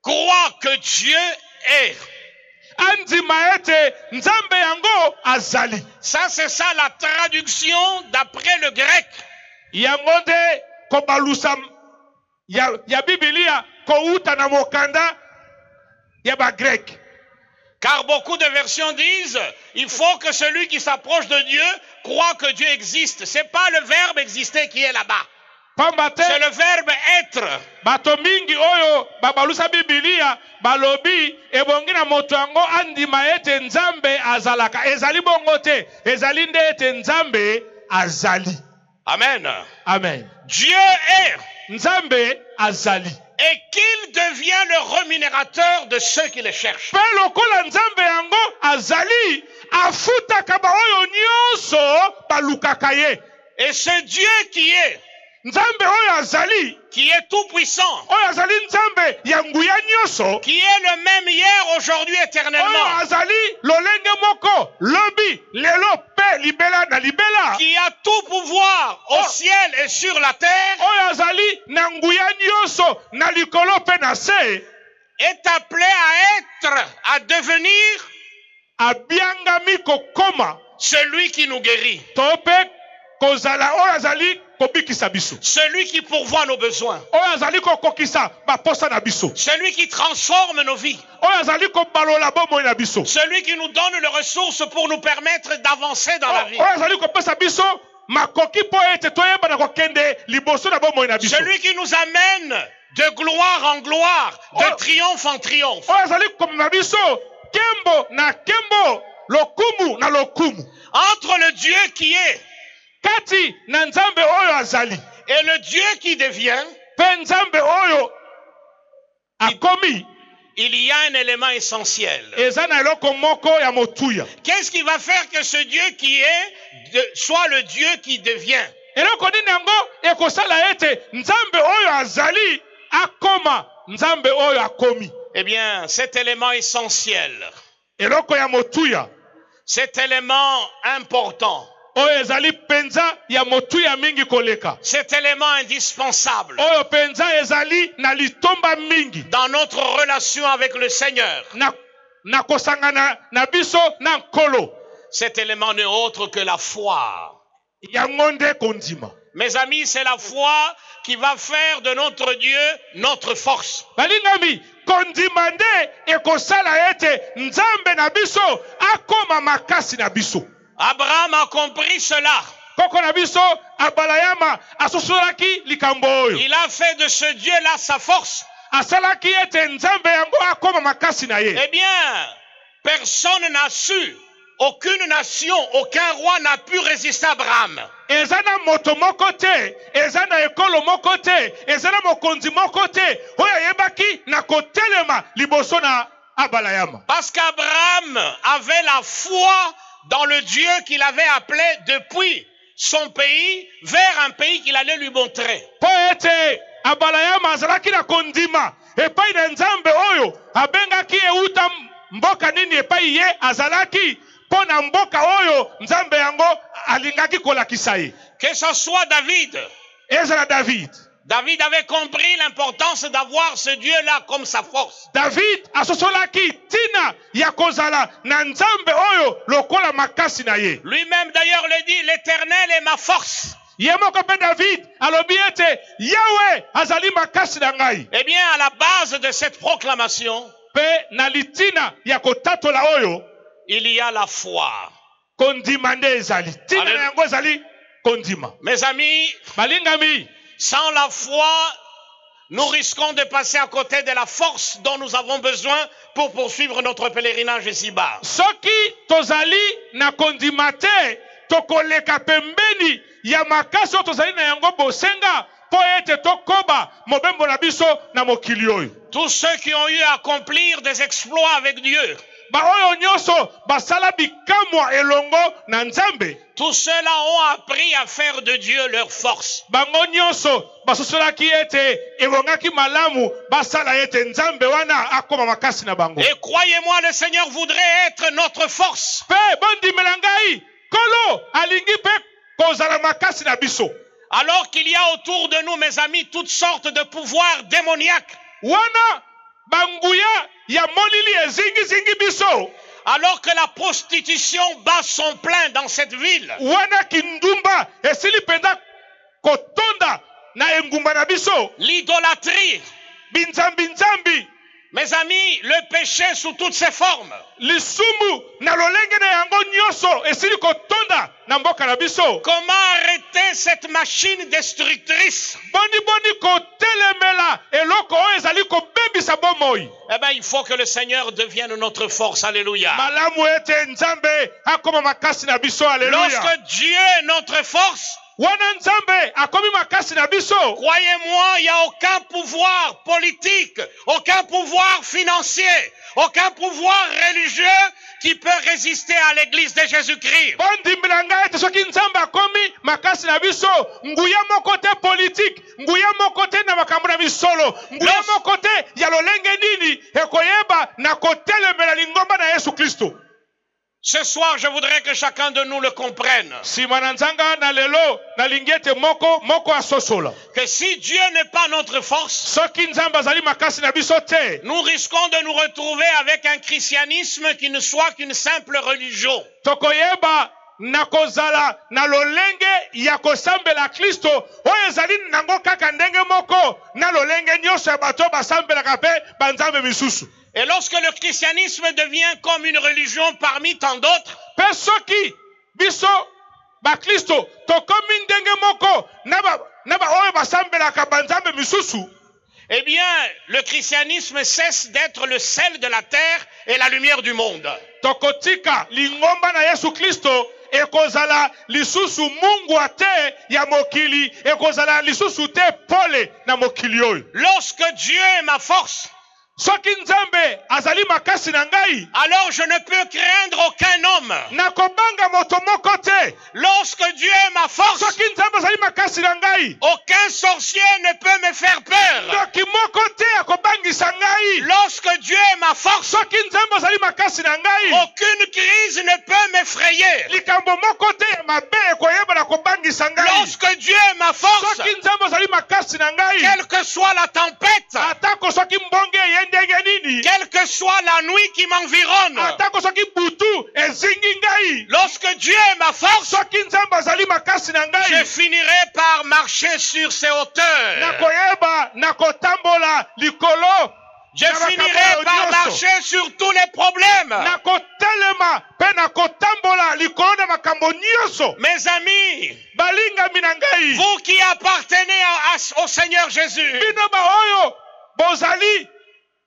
croit que Dieu est. andima ete nzambe yango azali. Ça, c'est ça la traduction d'après le grec. Yango nde kobalusa ya Biblia kouta na mokanda ya ba grec. Car beaucoup de versions disent, il faut que celui qui s'approche de Dieu croit que Dieu existe. C'est pas le verbe exister qui est là-bas. Pamba te C'est le verbe être. bato mingi oyo babalusa Biblia balobi ebongi na moto yango andima ete nzambe azalaka. Ezali bongo te, ezali nde ete nzambe azali. Amen. Amen. Dieu est. Nzambe azali. Et qu'il devient le rémunérateur de ceux qui le cherchent. Pe lokola nzambe yango azali afutaka ba oyo nyonso balukaka ye. Et ce Dieu Nzambe oyo azali qui est tout puissant, oyo azali nzambe ya nguya nyonso qui est le même hier, aujourd'hui, oyo éternellement, azali lolenge moko lobi lelo pe libela na libela qui a tout pouvoir au ciel et sur la terre, oyo azali na nguya nyonso na likolo pe na se est appelé à être, à devenir abiangami kokoma celui qui nous guérit, to pe kozala oyo azali kobikisa biso, celui qui pourvoit nos besoins, oyo azali kokokisa baposa na biso, celui qui transforme nos vies, oyo azali kobalola bomoi na biso, celui qui nous donne les ressources pour nous permettre d'avancer dans la vie, oyo azali kopesa biso makoki po ete toyeba na kokende liboso na bomoi na biso, celui qui nous amène de gloire en gloire, de triomphe en triomphe. oyo azali komema biso kembo na kembo, lokumu na lokumu, Entre le Dieu qui est kati na nzambe oyo azali et le Dieu qui devient, pe nzambe oyo akomi, il y a un élément essentiel. eza na eloko moko ya motuya. Qu'est-ce qui va faire que ce Dieu qui est soit le Dieu qui devient? Eloko nini yango ekosala ete nzambe oyo azali akoma nzambe oyo akomi? Eh bien, cet élément essentiel, Eloko ya motuya cet élément important, oyo ezali penza ya motuya mingi koleka, cet élément indispensable oyo penza ezali na litomba mingi dans notre relation avec le Seigneur, na kosangana na biso na nkolo, cet élément n'est autre que la foi. yango nde kondima. Mes amis, c'est la foi qui va faire de notre Dieu notre force. Balingami kondima nde ekosala ete nzambe na biso akoma makasi na biso. Abraham a compris cela. Koko na biso abalayama asosolaki likambo oyo. Il a fait de ce Dieu-là sa force. Asalaki ete nzambe yango akoma makasi na ye. Eh bien, personne n'a su, aucune nation, aucun roi n'a pu résister à Abraham. Eza na moto moko te, eza na ekolo moko te, eza na mokonzi moko te, oyo ayebaki na kotelema liboso na abalayama. Parce qu'Abraham avait la foi dans le Dieu qu'il avait appelé depuis son pays vers un pays qu'il allait lui montrer. Po ete abalayama azalaki na kondima epai na nzambe oyo abengaki euta mboka nini epai ye azalaki mpo na mboka oyo nzambe yango alingaki kolakisa ye. Que ce soit David. Ezala David. David avait compris l'importance d'avoir ce Dieu-là comme sa force. David asosolaki tina ya kozala na nzambe oyo lokola makasi na ye. Lui-même d'ailleurs le dit, l'Éternel est ma force. Yemoko pe David alobi ete Yahweh azali makasi na ngai. Eh bien, à la base de cette proclamation, Pe na litina ya kotatola oyo il y a la foi. kondima nde ezali. Tina na yango ezali kondima. Mes amis, Balingami, sans la foi, nous risquons de passer à côté de la force dont nous avons besoin pour poursuivre notre pèlerinage ici-bas. soki tozali na kondima te tokoleka pembeni ya makasi oyo tozali na yango bosenga po ete tokoba mobembo na biso na mokili oyo. Tous ceux qui ont eu à accomplir des exploits avec Dieu, Baoyo nyonso basala bikamwa elongo na nzambe, tous ceux-là ont appris à faire de Dieu leur force. bango nyonso basosolaki ete ebongaki malamu basala ete nzambe wana akoma makasi na bango. Et croyez-moi, le Seigneur voudrait être notre force. Pe bondimela ngai kolo alingi pe kozala makasi na biso. Alors qu'il y a autour de nous, mes amis, toutes sortes de pouvoirs démoniaques. Wana banguya ya molili ezingi biso. Alors que la prostitution bat son plein dans cette ville. Wana kindumba esili penda kotonda na engumba na biso. L'idolâtrie. Binzambi. Mes amis, le péché sous toutes ses formes. Lisumu na lolenge na yango nyonso esili kotonda na mboka na biso. Comment arrêter cette machine destructrice? Boni kotelemela eloko oyo ezali kobebisa bomoi. Eh bien, il faut que le Seigneur devienne notre force. Alléluia. Malamu ete nzambe akoma makasi na biso. Alléluia. Lorsque Dieu est notre force, wana nzambe akomi makasi na biso, croyez-moi, il n'y a aucun pouvoir politique, aucun pouvoir financier, aucun pouvoir religieux qui peut résister à l'église de Jésus-Christ. bondimbila ngai ete soki nzambe akomi makasi na biso, nguya moko te politique, nguya moko te na makambo na misolo, nguya moko te ya lolenge nini ekoyeba na kotelemela lingomba na Yesu Kristo. Ce soir, je voudrais que chacun de nous le comprenne. Simananzanga na lelo na lingete moko asosola. Que si Dieu n'est pas notre force, soki nzambe azali makasi na biso te, nous risquons de nous retrouver avec un christianisme qui ne soit qu'une simple religion. tokoyeba na kozala na lolenge ya kosambela Kristo oyo ezali nango kaka ndenge moko na lolenge nyonso ya bato basambelaka pe banzambe misusu. Et lorsque le christianisme devient comme une religion parmi tant d'autres, Pe soki biso ba Kristo tokomi ndenge moko na ba oyo basambelaka banzambe misusu, eh bien, le christianisme cesse d'être le sel de la terre et la lumière du monde. tokotika lingomba na Yesu Kristo ekozala lisusu mungu ate ya mokili, ekozala lisusu te pole na mokili oyo. Lorsque Dieu est ma force, soki nzambe azali makasi na ngai, alors je ne peux craindre aucun homme. nakobanga moto moko te. Lorsque Dieu est ma force, soki nzambe azali makasi na ngai, aucun sorcier ne peut me faire peur. ndoki moko te akobangisa ngai. Lorsque Dieu est ma force, soki nzambe azali makasi na ngai, aucune crise ne peut m'effrayer. likambo moko te ya mabe ekoyeba na kobangisa ngai. Lorsque Dieu est ma force, soki nzambe azali makasi na ngai, quelle que soit la tempête, atako soki mbonge eyende ndenge nini, quelle que soit la nuit qui m'environne, atako soki butu ezingi ngai, lorsque Dieu est ma force, soki nzambe azali makasi na je ngai, finirai par marcher sur ces hauteurs. nakoyeba nakotambola likolo, Je finirai par marcher sur tous les problèmes. nakotelema pe nakotambola likolo na makambo nyonso. Mes amis, balingami na ngai, vous qui appartenez au Seigneur Jésus, bino baoyo bozali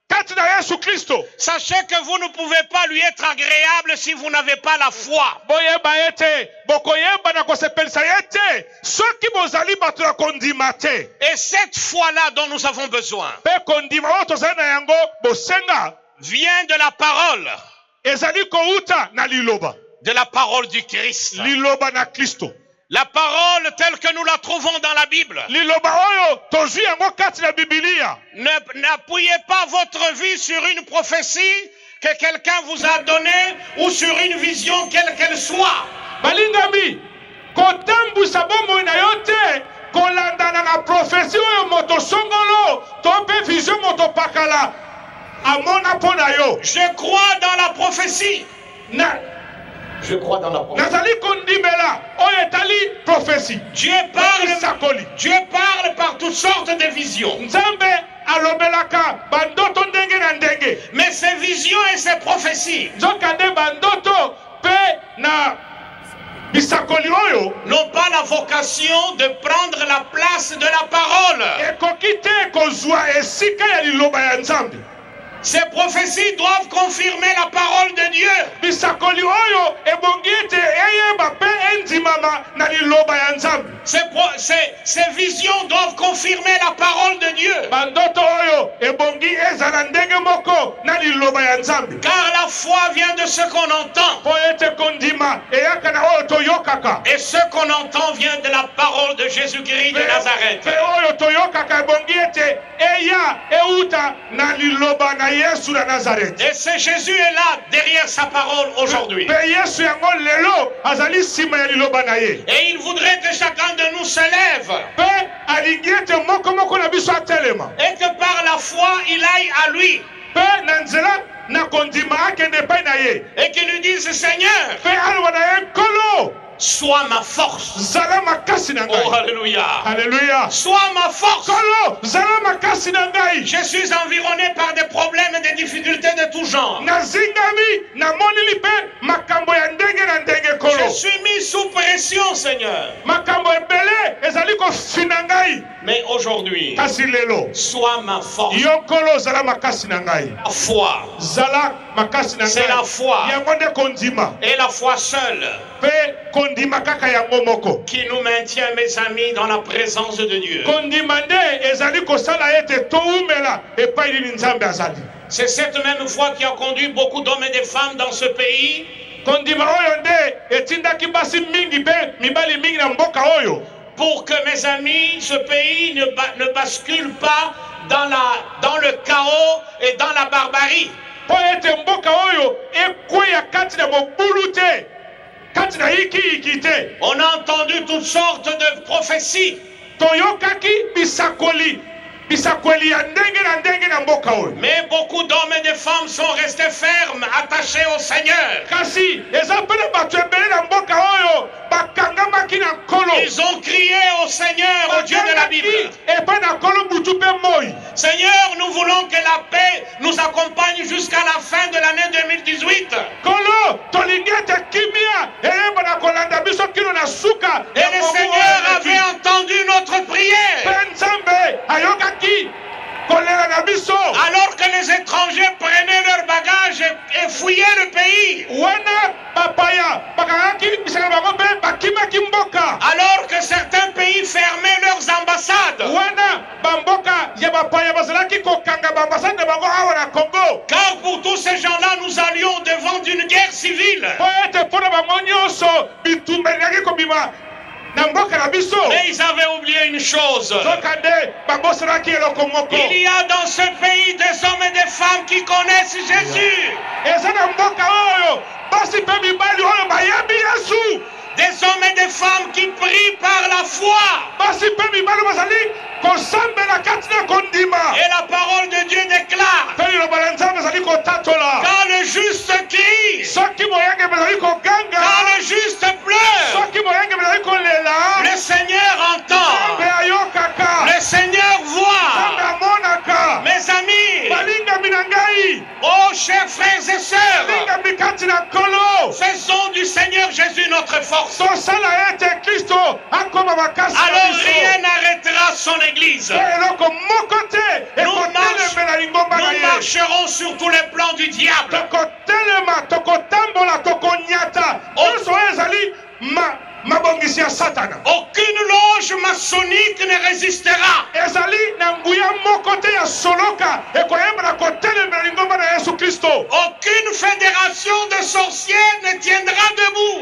kati na Yesu Kristo, sachez que vous ne pouvez pas lui être agréable si vous n'avez pas la foi. boyeba ete bokoyeba na kosepelisa ye te soki bozali bato ya kondima te. Et cette foi-là dont nous avons besoin pe kondima oyo tozali na yango bosenga vient de la parole, ezali kouta na liloba, de la parole du Christ. liloba na Kristo, La parole telle que nous la trouvons dans la Bible. liloba oyo tozwi yango kati na Biblia. N'appuyez pas votre vie sur une prophétie que quelqu'un vous a donné ou sur une vision quelle qu'elle soit. balingami kotambusa bomoi na yo te kolandana na prophétie oyo moto songolo to mpe vision moto pakala amona mpo na yo. Je crois dans la prophétie. Je crois dans la prophétie. Nazali kondimela oyo etali prophétie. Dieu parle par toutes sortes de visions. Nzambe alobelaka bandoto ndenge na ndenge. Mais ces visions et ces prophéties nzokande bandoto pe na bisakoli oyo n'ont pas la vocation de prendre la place de la parole. ekoki te kozwa esika ya liloba ya Nzambe. Ces prophéties doivent confirmer la parole de Dieu. Bisakoli oyo ebongi ete eyeba pe endimama na liloba ya Nzambe. Ces visions doivent confirmer la parole de Dieu. Bandoto oyo ebongi ezala ndenge moko na liloba ya Nzambe. Car la foi vient de ce qu'on entend. Po ete kondima eyaka na oyo toyokaka. Et ce qu'on entend vient de la parole de Jésus-Christ de Nazareth. Pe oyo toyokaka ebongi ete eya euta na liloba na Yesu na Nazareth. Et ce Jésus est là derrière sa parole aujourd'hui. Pe Yesu yango lelo azali sima ya liloba na ye. Et il voudrait que chacun de nous se lève. Pe alingi ete moko moko na biso atelema. Et que par la foi il aille à lui. Pe na nzela na kondima akende pe na ye. Et qu'il lui dise Seigneur, Pe alwa na ye kolo. Sois ma force. Zala makasi na ngai. Oh, alléluia. Alléluia. Sois ma force. Kolo, zala makasi na ngai. Je suis environné par des problèmes et des difficultés de tout genre. Nazingami na monili pe makambo ya ndenge na ndenge kolo. Je suis mis sous pression, Seigneur. Makambo ebele ezali ko fina ngai. Mais aujourd'hui, kasi lelo, sois ma force. Yo kolo zala makasi na ngai. La foi. Zala makasi na ngai. C'est la foi. Yango nde kondima. Et la foi seule. Pe kondima kaka yango moko. Qui nous maintient, mes amis, dans la présence de Dieu. Kondima nde ezali kosala ete toumela epai ni Nzambe azali. C'est cette même foi qui a conduit beaucoup d'hommes et de femmes dans ce pays. Kondima oyo nde etindaki basi mingi pe mibali mingi na mboka oyo. Pour que, mes amis, ce pays ne bascule pas dans le chaos et dans la barbarie. Po ete mboka oyo ekweya kati na mobulu te. Kati na iki te. On a entendu toutes sortes de prophéties. Toyokaki bisakoli. Mais beaucoup d'hommes et de femmes sont restés fermes, attachés au Seigneur. Ils ont crié au Seigneur, au Dieu de la Bible. Seigneur, nous voulons que la paix nous accompagne jusqu'à la fin de l'année 2018. Et le Seigneur avait entendu notre prière. Alors que les étrangers prenaient leurs bagages et fouillaient le pays. Alors que certains pays fermaient leurs ambassades. Car pour tous ces gens-là, nous allions devant une guerre civile. Mais ils avaient oublié une chose. Il y a dans ce pays des hommes et des femmes qui connaissent Jésus. Des hommes et des femmes qui prient par la foi. Et la parole de Dieu déclare: quand le juste crie, quand le juste pleure, le Seigneur entend, le Seigneur voit. Mes amis, oh chers frères et sœurs, faisons du Seigneur Jésus notre force. Alors rien n'arrêtera son église. Nous marcherons sur tous les plans du diable. Aucune loge maçonnique ne résistera. Aucune fédération de sorciers ne tiendra debout.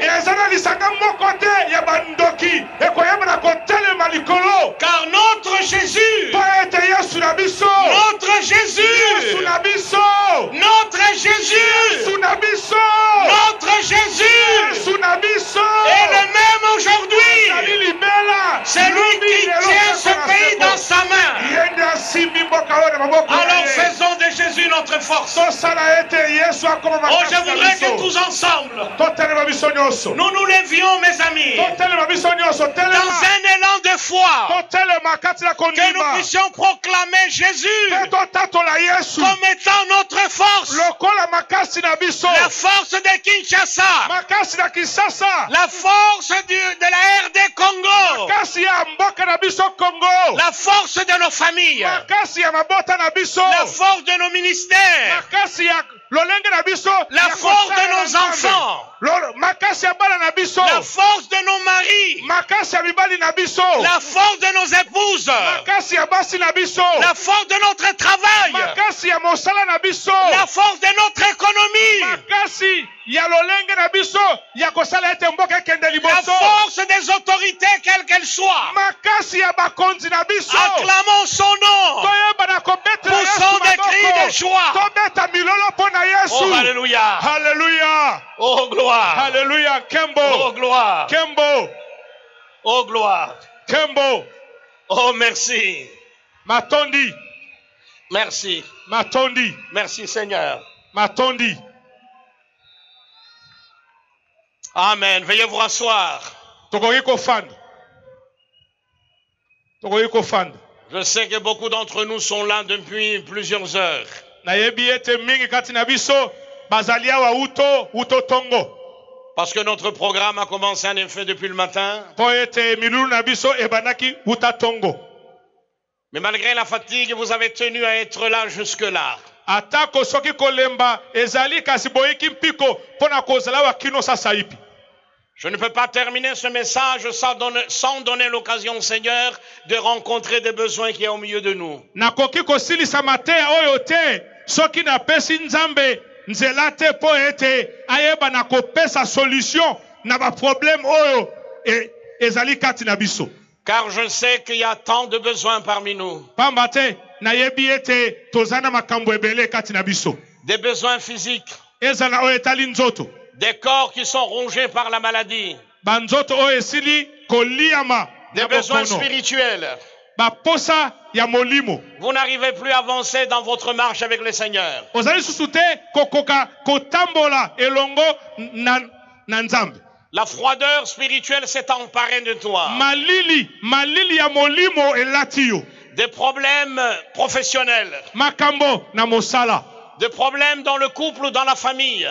Car notre Jésus, notre Jésus, notre Jésus Alors faisons de Jésus notre force. Oh, je voudrais que tous ensemble, nous nous levions, mes amis, dans un élan de foi, que nous puissions proclamer Jésus comme étant notre force. La force de Kinshasa, la force de la RD Congo, la force de nos familles, la force de nos ministères, la force de nos enfants, la force de nos maris, la force de nos épouses, la force de notre travail, la force de notre économie, la force des autorités, quelles qu'elles soient. Acclamons son nom, poussons des cris de joie. Oh, alléluia. Alléluia. Oh, gloire. Alléluia. Kembo. Oh, gloire. Kembo. Oh, gloire. Kembo. Oh, merci. Matondi. Merci. Matondi. Merci, Seigneur. Matondi. Amen. Veuillez vous rasseoir. Je sais que beaucoup d'entre nous sont là depuis plusieurs heures. Parce que notre programme a commencé en effet depuis le matin. Mais malgré la fatigue, vous avez tenu à être là jusque-là. Je ne peux pas terminer ce message sans donner l'occasion au Seigneur de rencontrer des besoins qui est au milieu de nous. Car je sais qu'il y a tant de besoins parmi nous. Des besoins physiques. Des corps qui sont rongés par la maladie. Des besoins spirituels. Vous n'arrivez plus à avancer dans votre marche avec le Seigneur. La froideur spirituelle s'est emparée de toi. Des problèmes professionnels. Des problèmes dans le couple ou dans la famille.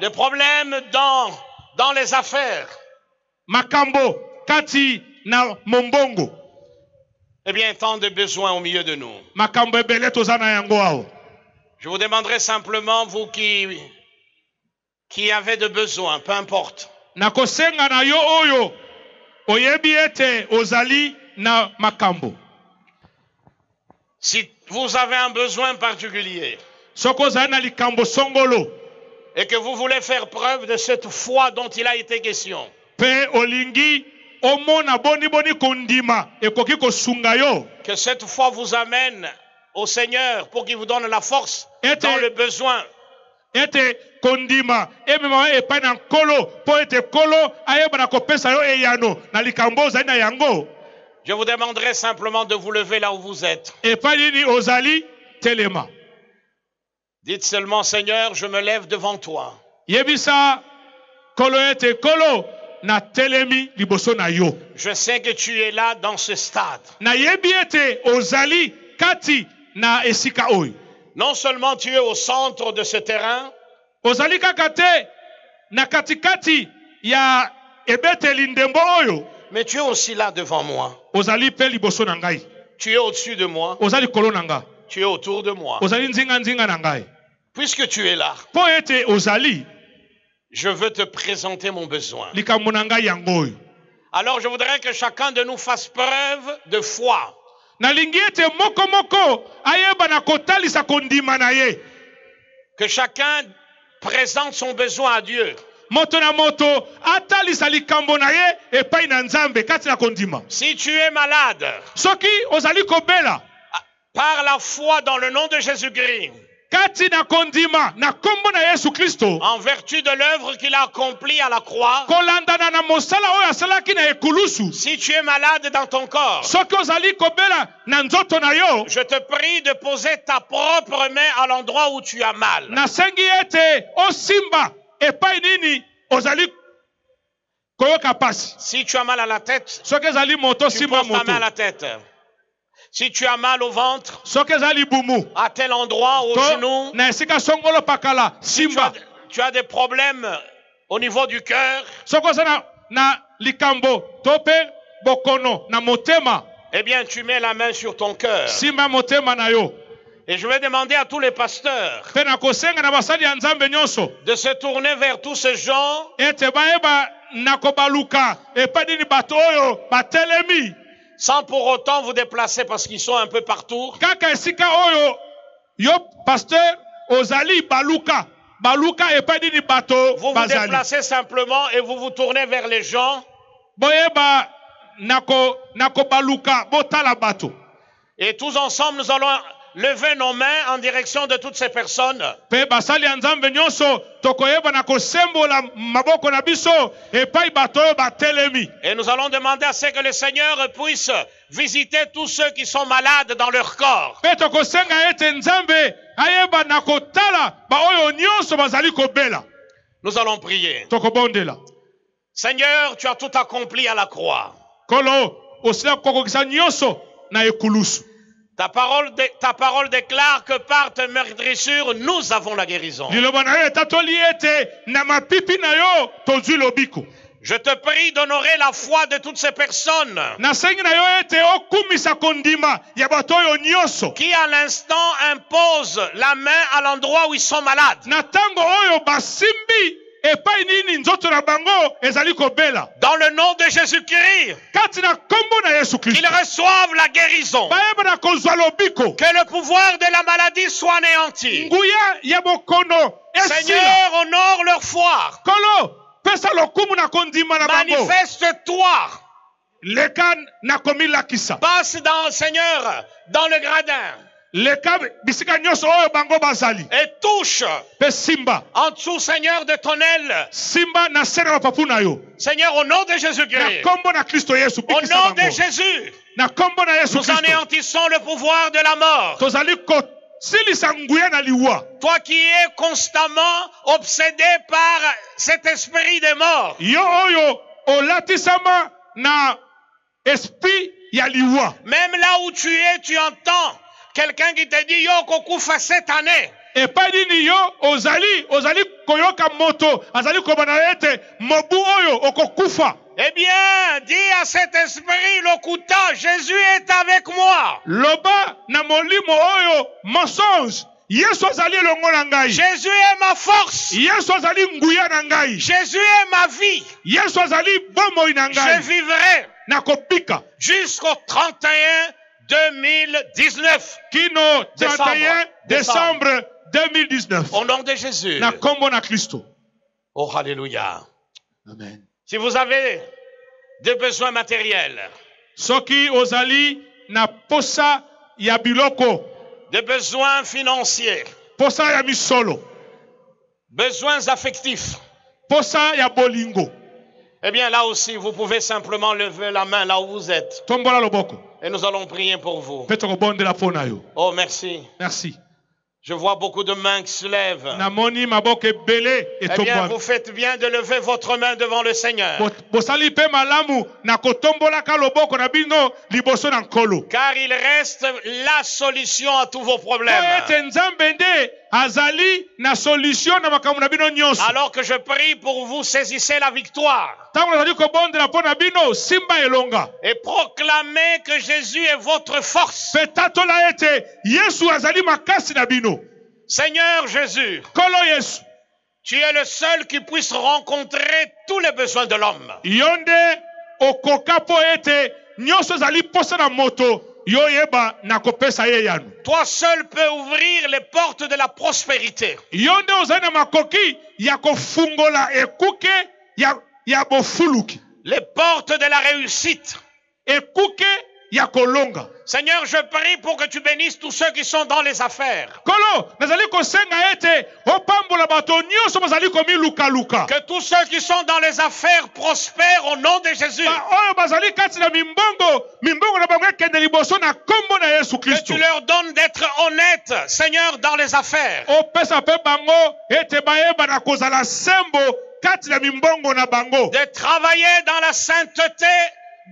Des problèmes dans les affaires. Eh bien, tant de besoins au milieu de nous. Je vous demanderai simplement, vous qui avez de besoins, peu importe. Si vous avez un besoin particulier et que vous voulez faire preuve de cette foi dont il a été question, que cette foi vous amène au Seigneur pour qu'il vous donne la force dans le besoin. Je vous demanderai simplement de vous lever là où vous êtes. Dites seulement, Seigneur, je me lève devant toi. Je sais que tu es là dans ce stade. Non seulement tu es au centre de ce terrain, mais tu es aussi là devant moi. Tu es au-dessus de moi. Tu es autour de moi. Puisque tu es là, je veux te présenter mon besoin. Alors je voudrais que chacun de nous fasse preuve de foi. Que chacun présente son besoin à Dieu. Si tu es malade, par la foi dans le nom de Jésus-Christ, kati na kondima na kombo na Yesu Kristo en vertu de l'œuvre qu'il a accomplie à la croix. kolandana na mosala oyo asalaki na ekulusu. Si tu es malade dans ton corps, Soki ozali kobela na nzoto na yo, je te prie de poser ta propre main à l'endroit où tu as mal. nasengi ete osimba epai nini ozali koyoka pasi. Si tu as mal à la tête, Soki ezali moto, tu simba poses ta moto. main à la tête. Si tu as mal au ventre, Soki ezali bumu, à tel endroit, au to genou, na esika songolo pakala, si simba. tu as des problèmes au niveau du cœur, Soki oza na likambo, to pe bokono na motema, eh bien tu mets la main sur ton cœur. simba motema na yo. Et je vais demander à tous les pasteurs Pe na kosenga na basali ya Nzambe nyonso de se tourner vers tous ces gens ete bayeba na kobaluka epai nini bato oyo batelemi sans pour autant vous déplacer parce qu'ils sont un peu partout. kaka esika oyo yo pasteur ozali baluka epai nini bato Vous vous bazali. déplacez simplement et vous vous tournez vers les gens. Boyeba nako baluka botala bato. Et tous ensemble, nous allons lever nos mains en direction de toutes ces personnes. Pe basali ya Nzambe nyonso tokoyeba na kosembola maboko na biso epai bato oyo batelemi. Et nous allons demander à ce que le Seigneur puisse visiter tous ceux qui sont malades dans leur corps. Pe tokosenga ete Nzambe ayeba na kotala ba oyo nyonso bazali kobela. Nous allons prier. Tokobondela. Seigneur, tu as tout accompli à la croix. Kolo osila kokokisa nyonso na ekulusu. Ta parole déclare que par tes meurtrissures, nous avons la guérison. Liloba na yo etatoli ete na mapipi na yo tozwi lobiko. Je te prie d'honorer la foi de toutes ces personnes Nasengi na yo ete okumisa kondima ya bato oyo nyonso. qui à l'instant imposent la main à l'endroit où ils sont malades. Na tango oyo basimbi epai nini nzoto na bango ezali kobela. Dans le nom de Jésus-Christ, Kati na kombo na Yesu Kristo. qu'ils reçoivent la guérison. Bayeba na kozwa lobiko. Que le pouvoir de la maladie soit anéanti. Nguya ya bokono esila. Seigneur, honore leur foi. Kolo pesa lokumu na kondima na bango. Manifeste-toi. Leka na komilakisa. Passe dans, Seigneur, dans le gradin Leka bisika nyonso oyo bango bazali. et touche Pe simba. en dessous, Seigneur, de ton aile. Simba na sena mapapu na yo. Seigneur, au nom de Na Jésus-Christ. kombo na Kristo Yesu Au bikisa nom de bango. Jésus, Na kombo na Yesu nous Kristo. anéantissons le pouvoir de la mort. Tozali kosilisa nguya na liwa. Toi qui es constamment obsédé par cet esprit de mort, Yo oyo olatisama na esprit ya liwa. même là où tu es, tu entends quelqu'un qui te dit, yo, kokufa cette année. Epai nini yo ozali koyoka moto azali kobana ete mobu oyo okokufa. Eh bien, dis à cet esprit, Lokuta, Jésus est avec moi. Loba na molimo oyo mensonge. Yesu azali elongo na ngai. Jésus est ma force. Yesu azali nguya na ngai. Jésus est ma vie. Yesu azali bomoi na Je ngai. vivrai Na kopika jusqu'au 31 2019. kino 31 décembre 2019. Au nom de Jésus. Na kombo na Kristo. Oh, alléluia. Amen. Si vous avez des besoins matériels, Soki ozali na posa ya biloko, des besoins financiers, posa ya misolo, besoins affectifs, posa ya bolingo. eh bien là aussi, vous pouvez simplement lever la main là où vous êtes. Tombola loboko. Et nous allons prier pour vous. Petro bondela pona yo. Oh, merci. Merci. Je vois beaucoup de mains qui se lèvent. Namoni maboko ebele Eh bien, etombola. vous faites bien de lever votre main devant le Seigneur. Bosali pe malamu na kotombola ka loboko na bino liboso na nkolo. Car il reste la solution à tous vos problèmes. Ete Nzambe nde azali na solution na makambo na bino nyonso. Alors que je prie pour vous, saisissez la victoire. Tango nazali kobondela pona bino simba elonga. Et proclamez que Jésus est votre force. Pe tatola ete Yesu azali makasi na bino. Seigneur Jésus, Kolo Yesu. tu es le seul qui puisse rencontrer tous les besoins de l'homme. Yonde okoka po ete nyonso ezali posa na moto yo yeba na kopesa ye yanu. Toi seul peux ouvrir les portes de la prospérité. Yonde ozali na makoki ya kofungola ekuke ya bofuluki. Les portes de la réussite. Ekuke ya kolonga. Seigneur, je prie pour que tu bénisses tous ceux qui sont dans les affaires. Kolo, nazali kosenga ete opambola bato nyonso bazali komi luka luka. Que tous ceux qui sont dans les affaires prospèrent au nom de Jésus. Ba oyo bazali kati na mimbongo na bango ekende liboso na kombo na Yesu Que Kristo. tu leur donnes d'être honnêtes, Seigneur, dans les affaires. Opesa pe bango ete bayeba na kozala sembo kati na mimbongo na bango. De travailler dans la sainteté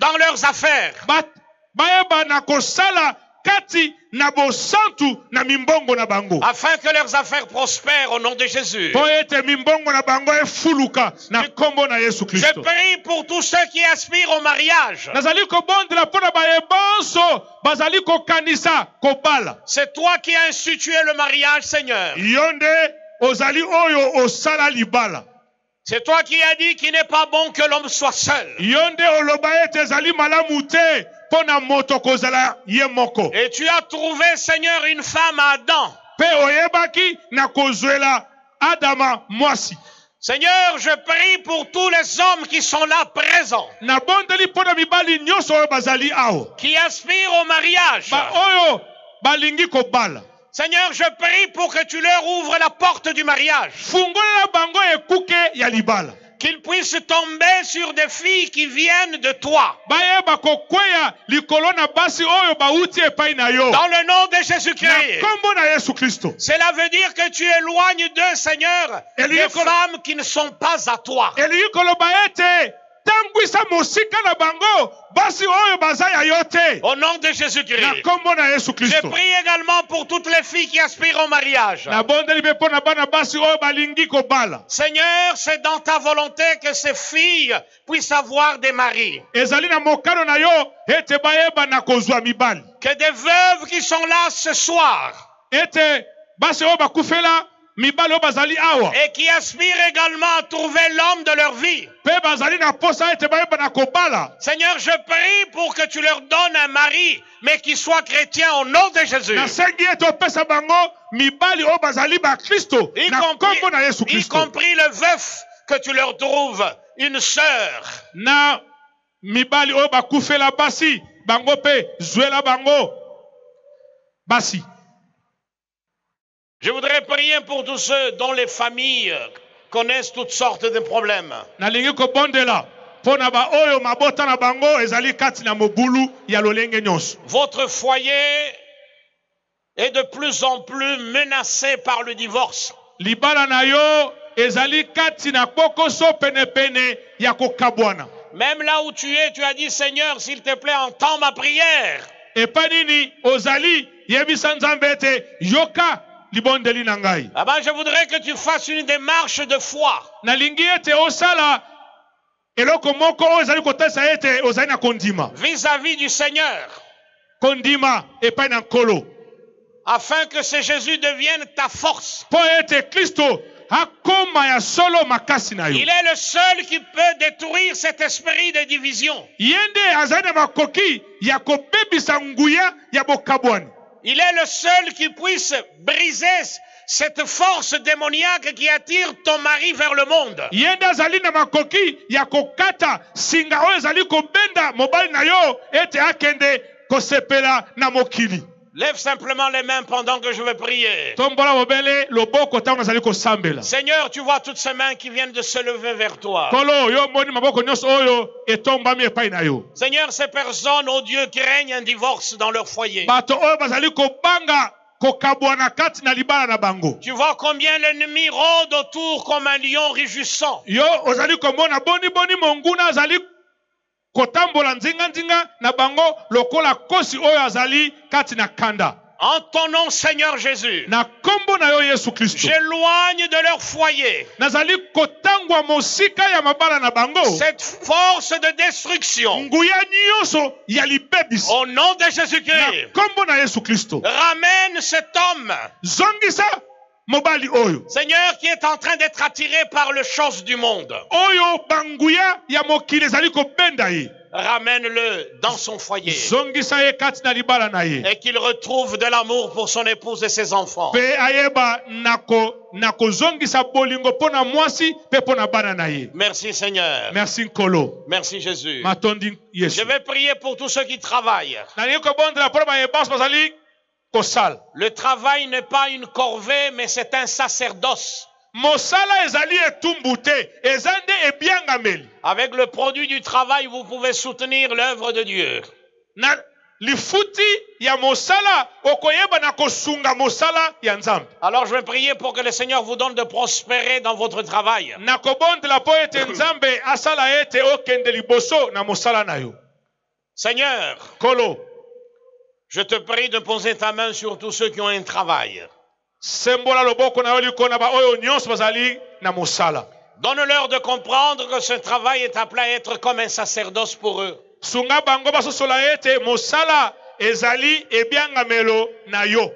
dans leurs affaires. Bayeba na kosala kati na bosantu na mimbongo na bango. Afin que leurs affaires prospèrent au nom de Jésus. Po ete mimbongo na bango efuluka na kombo na Yesu Je Kristo. prie pour tous ceux qui aspirent au mariage. Nazali kobondela pona bayebanso bazali kokanisa kobala. C'est toi qui as institué le mariage, Seigneur. Yonde ozali oyo osala libala. C'est toi qui as dit qu'il n'est pas bon que l'homme soit seul. Yonde oloba ete ezali malamu te pona moto kozala ye moko. Et tu as trouvé, Seigneur, une femme à Adam. Pe oyebaki na kozwela Adama mwasi. Seigneur, je prie pour tous les hommes qui sont là présents, Na bondeli pona mibali nyonso oyo bazali awo. qui aspirent au mariage. Ba oyo balingi kobala. Seigneur, je prie pour que tu leur ouvres la porte du mariage. Fungolela bango ekuke ya libala. Qu'ils puissent tomber sur des filles qui viennent de toi. Bayeba kokweya likolo na basi oyo bauti epai na yo. Dans le nom de Na Jésus-Christ. kombo na Yesu Kristo. Cela veut dire que tu éloignes d'eux, Seigneur, des femmes qui ne sont pas à toi. Elingi koloba ete tangwisa mosika na bango basi oyo baza ya yo te. Au nom de Na Jésus-Christ. kombo na Yesu Je Kristo. prie également pour toutes les filles qui aspirent au mariage. Na bondeli be pona bana basi oyo balingi kobala. Seigneur, c'est dans ta volonté que ces filles puissent avoir des maris. Ezali na mokano na yo ete bayeba na kozwa mibali. Que des veuves qui sont là ce soir Ete basi oyo bakufela mibali oyo bazali awa. et qui aspirent également à trouver l'homme de leur vie. Pe bazali na posa ete bayeba na kobala. Seigneur, je prie pour que tu leur donnes un mari, mais qui soit chrétien au nom de Jésus. Nasengi ete opesa bango mibali oyo bazali ba Kristo. Y Na kombo na Yesu Kristo. compris le veuf, que tu leur trouves une sœur. Na mibali oyo bakufela basi bango pe zwela bango basi. Je voudrais prier pour tous ceux dont les familles connaissent toutes sortes de problèmes. Nalingi kobondela pona ba oyo mabota na bango ezali kati na mobulu ya lolenge nyonso. Votre foyer est de plus en plus menacé par le divorce. Libala na yo ezali kati na kokoso pene pene ya kokabwana. Même là où tu es, tu as dit, Seigneur, s'il te plaît, entends ma prière. Epa nini ozali yebisa nzambe ete yoka libondeli na ngai. Ah ben, je voudrais que tu fasses une démarche de foi. Nalingi ete osala eloko moko oyo ezali kotesa ete ozali na kondima. Vis-à-vis du Seigneur, Kondima epai na nkolo. afin que ce Jésus devienne ta force. Po ete Kristo akoma ya solo makasi na yo. Il est le seul qui peut détruire cet esprit de division. Yende azali na makoki ya kobebisa nguya ya bokabwani. Il est le seul qui puisse briser cette force démoniaque qui attire ton mari vers le monde. Yende azali na makoki ya kokata singa oyo ezali kobenda mobali na yo ete akende kosepela na mokili. Lève simplement les mains pendant que je vais prier. Tombola mobele loboko tango azali kosambela. Seigneur, tu vois toutes ces mains qui viennent de se lever vers toi. Kolo yo moni maboko nyonso oyo etombami epai na yo. Seigneur, ces personnes, oh Dieu, qui règne un divorce dans leur foyer. Bato oyo bazali kobanga kokabwana kati na libala na bango. Tu vois combien l'ennemi rôde autour comme un lion rugissant. Yo ozali komona boni monguna azali kotambola nzinga na bango lokola kosi oyo azali kati na kanda. En ton nom, Seigneur Jésus, Na kombo na yo Yesu Kristo. j'éloigne de leur foyer Nazali kotangwa mosika ya mabala na bango. cette force de destruction. Nguya nyonso ya libebisi. Au nom de Na Jésus-Christ, kombo na Yesu Kristo. ramène cet homme, Zongisa mobali oyo. Seigneur, qui est en train d'être attiré par les choses du monde. Oyo banguya ya mokili ezali kobenda ye. ramène-le dans son foyer. zongisa ye kati na libala na ye Et qu'il retrouve de l'amour pour son épouse et ses enfants. pe ayeba nako zongisa bolingo pona mwasi pe pona bana na ye. Merci Seigneur. Merci nkolo. Merci Jésus. Matondi Yesu. Je vais prier pour tous ceux qui travaillent. Nani ko bondela pona ba yebans bazali kosala. Le travail n'est pas une corvée, mais c'est un sacerdoce. Mosala ezali etumbu te, ezande ebiangameli. Avec le produit du travail, vous pouvez soutenir l'œuvre de Dieu. Na lifuti ya mosala okoyeba na kosunga mosala ya nzambe. Alors je vais prier pour que le Seigneur vous donne de prospérer dans votre travail. Na kobondela po ete nzambe asala ete okende liboso na mosala na yo. Seigneur, Kolo, je te prie de poser ta main sur tous ceux qui ont un travail. sembola loboko na yo likona ba oyo nyonso bazali na mosala. Donne-leur de comprendre que ce travail est appelé à être comme un sacerdoce pour eux. Sunga bango basosola ete mosala ezali ebiangamelo na yo.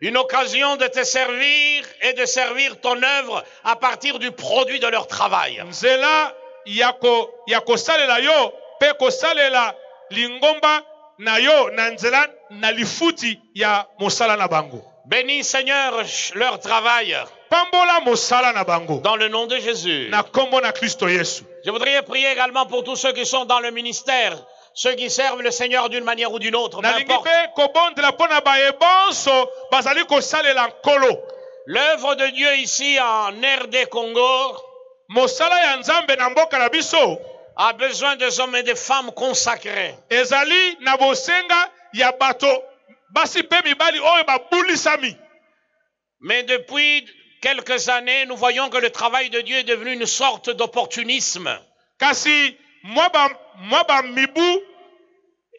Une occasion de te servir et de servir ton œuvre à partir du produit de leur travail. Nzela yako salela yo pe kosalela lingomba na yo na nzela na lifuti ya mosala na bango. Bénis Seigneur leur travail. Pambola mosala na bango. Dans le nom de Jésus. Na kombo na Kristo Yesu. Je voudrais prier également pour tous ceux qui sont dans le ministère, ceux qui servent le Seigneur d'une manière ou d'une autre. L'œuvre de Dieu ici en RD Congo a besoin des hommes et des femmes consacrés. Mais depuis quelques années, nous voyons que le travail de Dieu est devenu une sorte d'opportunisme. Kasi mwa ba mibu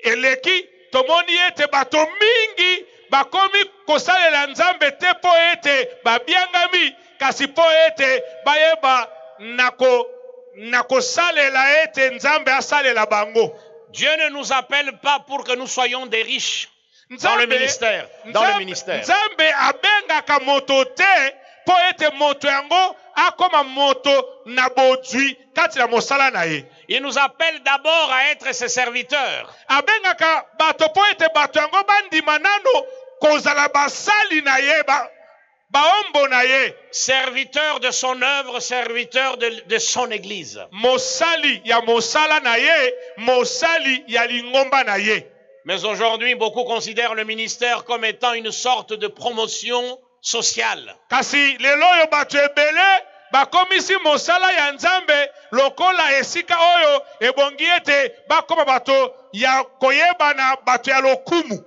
eleki tomoni ete bato mingi bakomi kosalela nzambe te po ete babiangami kasi po ete bayeba nako salela ete nzambe asalela bango. Dieu ne nous appelle pas pour que nous soyons des riches dans le ministère. Nzambe abengaka moto te po ete moto yango akoma moto na bodwi kati na mosala na ye. Il nous appelle d'abord à être ses serviteurs. Abengaka bato po ete bato yango bandima nano kozala basali na ye baombo na ye. Serviteur de son œuvre, serviteur de son église. Mosali ya mosala na ye, mosali ya lingomba na ye. Mais aujourd'hui, beaucoup considèrent le ministère comme étant une sorte de promotion sociale. Kasi lelo yo bato ebele bakomisi mosala ya nzambe lokola esika oyo ebongi ete bakoma bato ya koyeba na bato ya lokumu.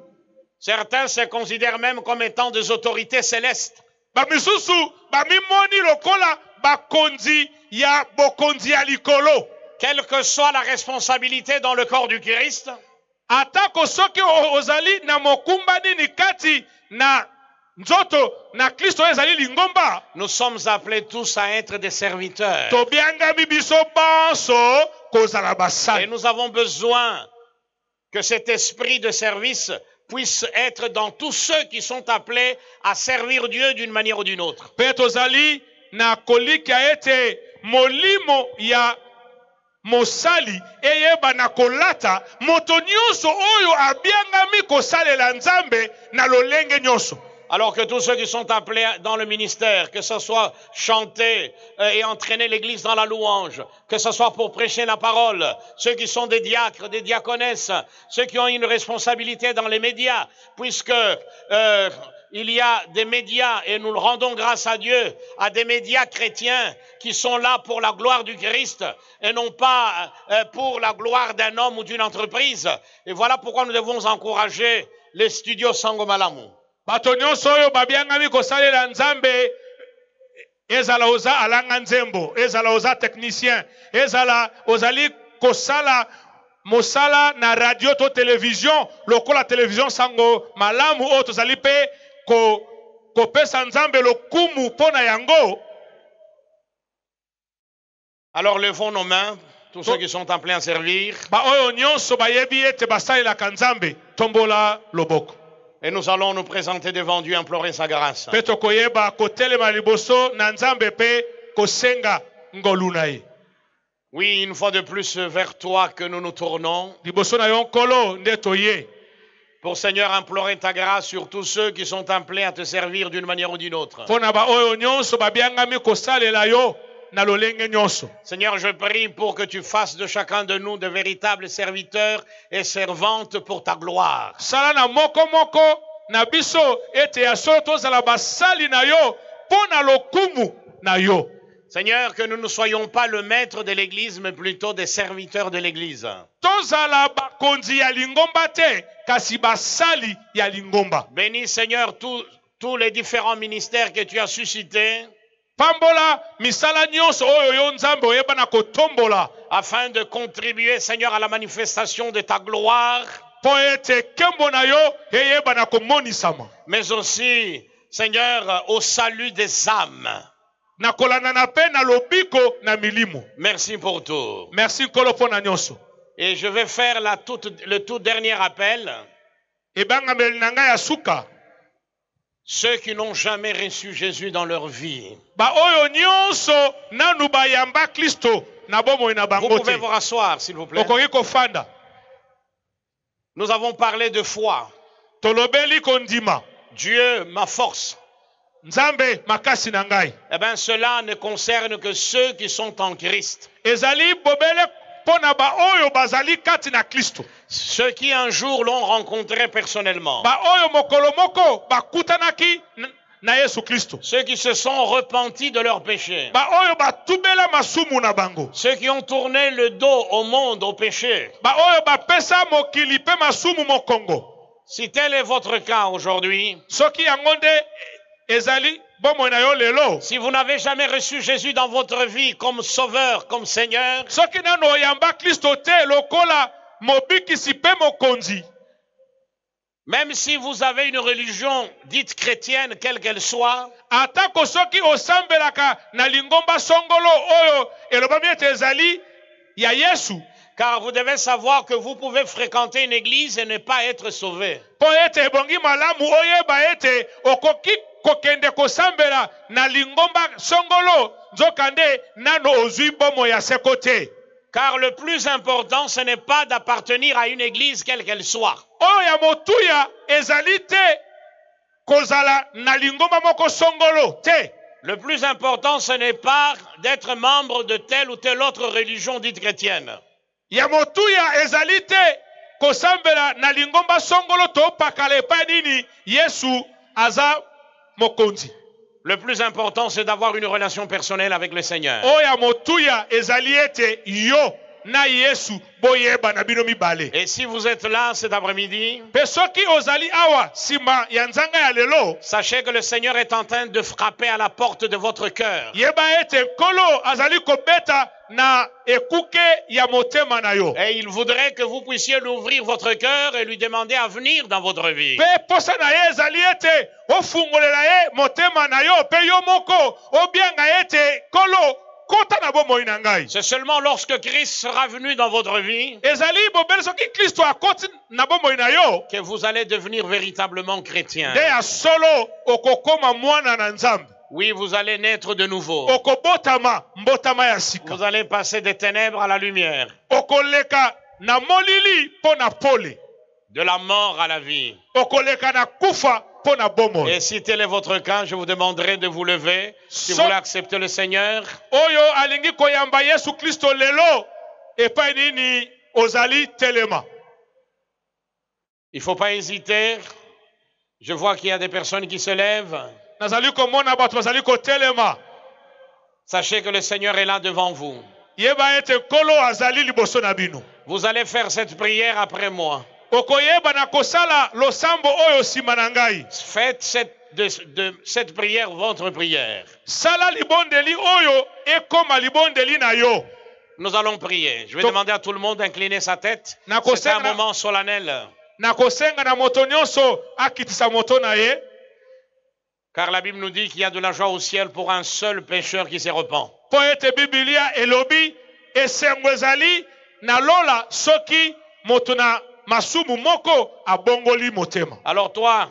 Certains se considèrent même comme étant des autorités célestes. Bamisusu bamimoni lokola bakonzi ya bokonzi ya likolo. Quelle que soit la responsabilité dans le corps du Christ, atako soki ozali na mokumba nini kati na nzoto na Kristo ezali lingomba. Nous sommes appelés tous à être des serviteurs. Tobiangami biso banso kozala basali. Et nous avons besoin que cet esprit de service puisse être dans tous ceux qui sont appelés à servir Dieu d'une manière ou d'une autre. Petozali na kolika ete molimo ya mosali eyeba na kolata moto nyonso oyo abiangami kosalela nzambe na lolenge nyonso. Alors que tous ceux qui sont appelés dans le ministère, que ce soit chanter et entraîner l'église dans la louange, que ce soit pour prêcher la parole, ceux qui sont des diacres, des diaconesses, ceux qui ont une responsabilité dans les médias, puisque il y a des médias, et nous le rendons grâce à Dieu, à des médias chrétiens qui sont là pour la gloire du Christ et non pas pour la gloire d'un homme ou d'une entreprise. Et voilà pourquoi nous devons encourager les studios Sangomalamu. Bato nyonso oyo babiangami kosalela nzambe ezala oza alanga nzembo, ezala oza technicien, ezala ozali kosala mosala na radio to télévision lokola télévision Sango Malamu oyo tozali pe kopesa nzambe lokumu pona yango. Alors levons nos mains, tous ceux qui sont appelés à servir. Ba oyo nyonso bayebi ete basalelaka nzambe tombola loboko. Et nous allons nous présenter devant Dieu, implorer sa grâce. Oui, une fois de plus vers toi que nous nous tournons. liboso na yo nkolo nde toye Pour Seigneur implorer ta grâce sur tous ceux qui sont appelés à te servir d'une manière ou d'une autre. mpo na baoyo nyonso babiangami kosalela yo na lolenge nyonso. Seigneur, je prie pour que tu fasses de chacun de nous de véritables serviteurs et servantes pour ta gloire. sala na moko moko na biso ete ya solo tozala basali na yo mpo na lokumu na yo. Seigneur, que nous ne soyons pas le maître de l'Église, mais plutôt des serviteurs de l'Église. Tozala bakonzi ya lingomba te kasi basali ya lingomba. Bénis, Seigneur, tous les différents ministères que tu as suscités, Pambola misala nyonso oyo yo nzambe oyeba na kotombola afin de contribuer, Seigneur, à la manifestation de ta gloire, mpo ete nkembo na yo eyeba na komonisama mais aussi, Seigneur, au salut des âmes. na kolanda na pe na lobiko na milimo. Merci pour tout. Merci nkolo mpo na nyonso. Et je vais faire le tout dernier appel. Ebangameli na ngai ya suka Ceux qui n'ont jamais reçu Jésus dans leur vie. baoyo nyonso nanu bayamba Kristo na bomoi na Vous bango pouvez te. vous rasseoir, s'il vous plaît. Okoki kofanda. Nous avons parlé de foi. Tolobeli kondima. Dieu, ma force. Nzambe makasi na ngai. Eh bien, cela ne concerne que ceux qui sont en Christ. Ezali bobele pona baoyo bazali kati na Kristo. Ceux qui un jour l'ont rencontré personnellement. Baoyo mokolo moko bakutanaki na Yesu Kristo. Ceux qui se sont repentis de leurs péchés. Baoyo batubela masumu na bango. Ceux qui ont tourné le dos au monde, au péché. Baoyo bapesa mokili pe masumu mokongo. Si tel est votre cas aujourd'hui, Soki yango nde ezali bomoi na yo lelo. si vous n'avez jamais reçu Jésus dans votre vie comme sauveur, comme Seigneur, Soki nano oyamba Kristo te lokola mobikisi pe mokonzi. même si vous avez une religion dite chrétienne, quelle qu'elle soit, Atako soki osambelaka na lingomba songolo oyo elobami ete ezali ya Yesu. car vous devez savoir que vous pouvez fréquenter une église et ne pas être sauvé. Po ete ebongi malamu oyeba ete okoki kokende kosambela na lingomba songolo nzokande nano ozwi bomo ya seko te. Car le plus important, ce n'est pas d'appartenir à une église quelle qu'elle soit. Oyo ya motuya ezali te kozala na lingomba moko songolo te. Le plus important, ce n'est pas d'être membre de telle ou telle autre religion dite chrétienne. Ya motuya ezali te kosambela na lingomba songolo to pakala epai nini Yesu aza mokonzi. Le plus important, c'est d'avoir une relation personnelle avec le Seigneur. Oya motuya ezali ete yo na Yesu boyeba na bino mibale. Et si vous êtes là cet après-midi, Pe soki ozali awa sima ya nzanga ya lelo sachez que le Seigneur est en train de frapper à la porte de votre cœur. yeba ete nkolo azali kobeta na ekuke ya motema na yo. Et il voudrait que vous puissiez lui ouvrir votre cœur et lui demander à venir dans votre vie. Pe posa na ye ezali ete ofungolela ye motema na yo pe yo moko obianga ete nkolo kota na bomoi na ngai. C'est seulement lorsque Christ sera venu dans votre vie Ezali bobele soki Kristo akoti na bomoi na yo que vous allez devenir véritablement chrétien. nde ya solo okokoma mwana na Nzambe. Oui, vous allez naître de nouveau. Okobotama mbotama ya sika. Vous allez passer des ténèbres à la lumière, Okoleka na molili po na pole. de la mort à la vie. Okoleka na kufa po na bomoi. Et si tel est votre cas, je vous demanderai de vous lever si vous voulez accepter le Seigneur. Oyo alingi koyamba Yesu Kristo lelo epai nini ozali telema. Il ne faut pas hésiter. Je vois qu'il y a des personnes qui se lèvent. Nazali komona bato bazali kotelema. Sachez que le Seigneur est là devant vous. Yeba ete nkolo azali liboso na bino. Vous allez faire cette prière après moi. Okoyeba na kosala losambo oyo sima na ngai. Faites cette prière votre prière. Sala libondeli oyo ekoma libondeli na yo. Nous allons prier. Je vais demander à tout le monde d'incliner sa tête. Na C'est un kosenga moment solennel. na kosenga na moto nyonso akitisa moto na ye. Car la Bible nous dit qu'il y a de la joie au ciel pour un seul pécheur qui se repent. Po ete Biblia elobi esengo ezali na lola soki moto na masumu moko abongoli motema. Alors toi,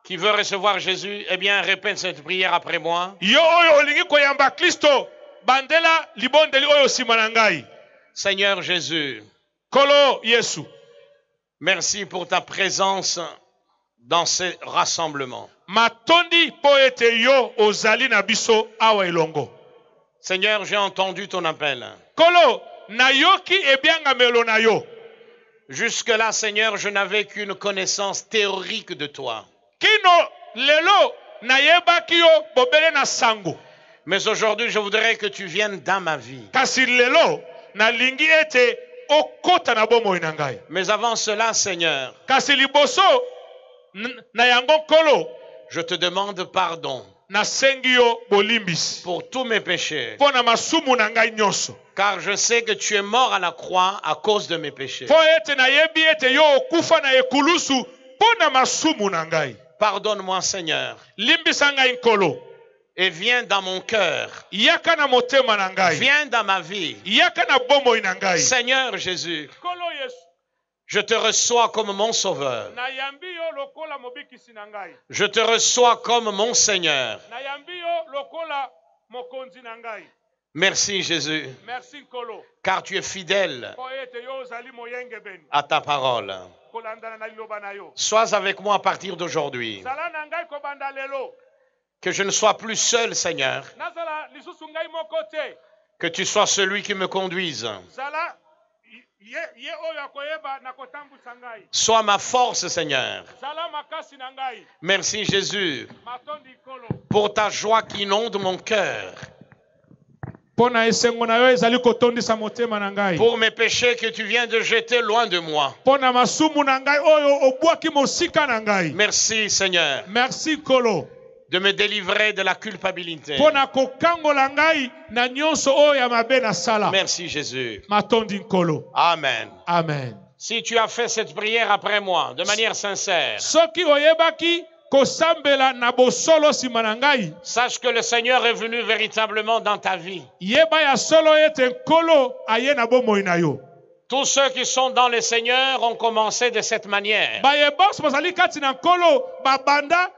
qui veux recevoir Jésus, eh bien répète cette prière après moi. Yo oyo olingi koyamba Kristo bandela libondeli oyo nsima na ngai. Seigneur Jésus, Nkolo Yesu, merci pour ta présence dans ce rassemblement. matondi po ete yo ozali na biso awa elongo. Seigneur, j'ai entendu ton appel. Nkolo nayoki ebiangamelo na yo. Jusque-là, Seigneur, je n'avais qu'une connaissance théorique de toi. Kino lelo nayebaki yo bobele na sango. Mais aujourd'hui, je voudrais que tu viennes dans ma vie. Kasi lelo nalingi ete okota na bomoi na ngai. Mais avant cela, Seigneur, Kasi liboso na yango nkolo je te demande pardon nasengi yo bolimbisi pour tous mes péchés. mpo na masumu na ngai nyonso. Car je sais que tu es mort à la croix à cause de mes péchés. Po ete nayebi ete yo okufa na ekulusu mpo na masumu na ngai. Pardonne-moi, Seigneur, Limbisa ngai nkolo. et viens dans mon cœur. Yaka na motema na ngai. Viens dans ma vie. Yaka na bomoi na ngai. Seigneur Jésus, Nkolo Yesu, je te reçois comme mon sauveur. nayambi yo lokola mobikisi na ngai. Je te reçois comme mon Seigneur. Nayambi yo lokola mokonzi na ngai. Merci Jésus, Merci nkolo. car tu es fidèle Po ete yo ozali moyenge beni. à ta parole. Kolandana na liloba na yo. Sois avec moi à partir d'aujourd'hui. Zala na ngai kobanda lelo. Que je ne sois plus seul, Seigneur. Nazala lisusu ngai moko te. Que tu sois celui qui me conduise. Zala ye oyo akoyeba na kotambwisa ngai. Sois ma force, Seigneur. Zala makasi na ngai. Merci Jésus Matondi nkolo. pour ta joie qui inonde mon cœur. Pona esengo na yo ezali kotondisa motema na ngai. Pour mes péchés que tu viens de jeter loin de moi. Pona masumu na ngai oyo obwaki mosika na ngai. Merci Seigneur Merci nkolo. de me délivrer de la culpabilité. Pona kokangola ngai na nyonso oyo ya mabe na sala. Merci Jésus. Matondi nkolo. Amen. Amen. Si tu as fait cette prière après moi de manière sincère, Soki oyebaki kosambela na bosolo sima na ngai. sache que le Seigneur est venu véritablement dans ta vie. Yeba ya solo ete nkolo aye na bomoi na yo. Tous ceux qui sont dans le Seigneur ont commencé de cette manière. Bayebos bazali kati na nkolo babanda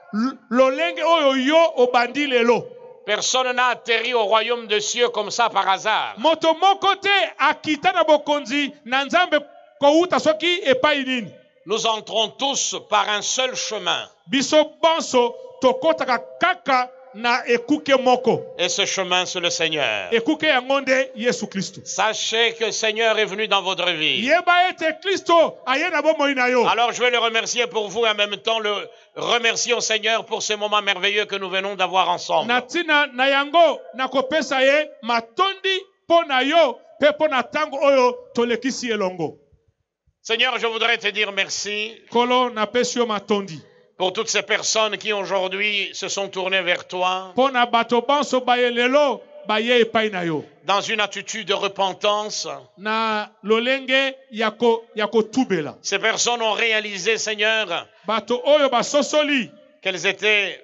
lolenge oyo yo obandi lelo. Personne n'a atterri au royaume des cieux comme ça par hasard. Moto moko te akita na bokonzi na nzambe kouta soki epai nini. Nous entrons tous par un seul chemin. Biso bonso tokotaka kaka na ekuke moko. Et ce chemin, c'est le Seigneur. Ekuke yango nde Yesu Kristo. Sachez que le Seigneur est venu dans votre vie. Yeba ete Kristo aye na bomoi na yo. Alors je vais le remercier pour vous et en même temps le remercier au Seigneur pour ce moment merveilleux que nous venons d'avoir ensemble. Natina na yango na kopesa ye matondi po na yo pe po na tango oyo tolekisi elongo. Seigneur, je voudrais te dire merci Kolo na pesi yo matondi. pour toutes ces personnes qui aujourd'hui se sont tournées vers toi Po na bato banso baye lelo baye epai na yo. dans une attitude de repentance. Na lolenge yako tubela. Ces personnes ont réalisé, Seigneur, Bato oyo basosoli qu'elles étaient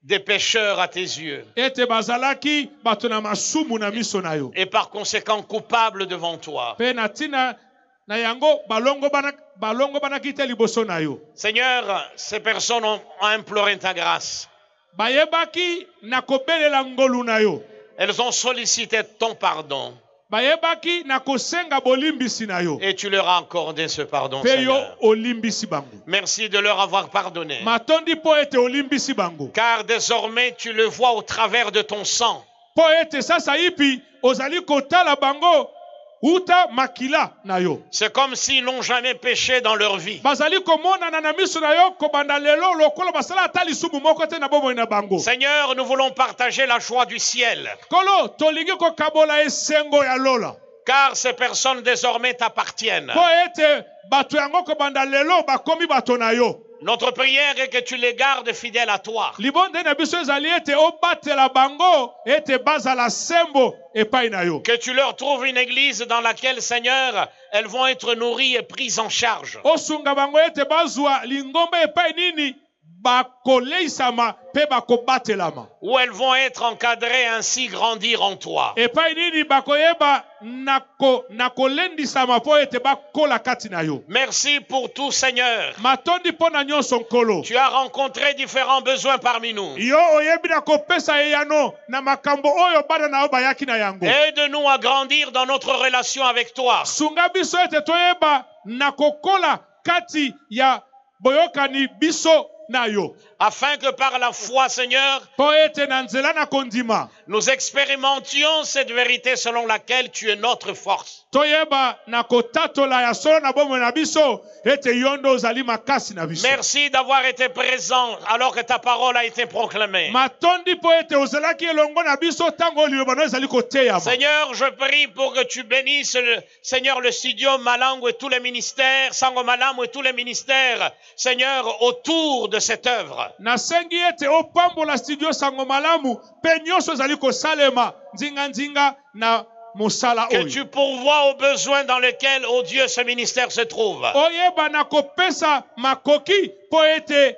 des pécheurs à tes yeux ete bazalaki bato na masumu na miso na yo. et par conséquent coupables devant toi. Pe na tina na yango balongo bana kite liboso na yo. Seigneur, ces personnes ont imploré ta grâce. Bayebaki na kobelela ngolu na yo. Elles ont sollicité ton pardon Bayebaki na kosenga bolimbisi na yo. et tu leur as accordé ce pardon, Pe yo Seigneur. olimbisi bango. Merci de leur avoir pardonné. Matondi po ete olimbisi bango. Car désormais tu le vois au travers de ton sang. Po ete sasa ipi ozali kotala bango uta makila na yo. C'est comme s'ils n'ont jamais péché dans leur vie. Bazali komona na miso na yo kobanda lelo lokola basala ata lisumu moko te na bomoi na bango. Seigneur, nous voulons partager la joie du ciel. Kolo tolingi kokabola esengo ya lola. Car ces personnes désormais t'appartiennent. Po ete bato yango kobanda lelo bakomi bato na yo. Notre prière est que tu les gardes fidèles à toi. Libonde na biso ezali ete obatela bango ete bazala sembo epai na yo. Que tu leur trouves une église dans laquelle, Seigneur, elles vont être nourries et prises en charge. Osunga bango ete bazwa lingomba epai nini bakoleisama pe bakobatelama. Où elles vont être encadrées ainsi grandir en toi. Epai nini bakoyeba nakolendisama po ete bakola kati na yo. Merci pour tout, Seigneur. Matondi pona nyonso nkolo. Tu as rencontré différents besoins parmi nous. Yo oyebi na kopesa eyano na makambo oyo bana na bayaki na yango. Aide-nous à grandir dans notre relation avec toi. Sunga biso ete toyeba na kokola kati ya boyokani biso na yo. Afin que par la foi, Seigneur, Po ete na nzela na kondima. nous expérimentions cette vérité selon laquelle tu es notre force. Toyeba na kotatola ya solo na bomo na biso ete yondo ozali makasi na biso. Merci d'avoir été présent alors que ta parole a été proclamée. Matondi po ete ozalaki elongo na biso tango liloba no ezali koteyama. Seigneur, je prie pour que tu bénisses, Seigneur, le studio Malango et tous les ministères, Sango Malamu et tous les ministères, Seigneur, autour de cette œuvre. Nasengi ete opambola studio Sango Malamu pe nyonso ezali kosalema nzinga na musala Que oyo. tu pourvoies aux besoins dans lesquels, oh Dieu, ce ministère se trouve. Oyeba na kopesa makoki po ete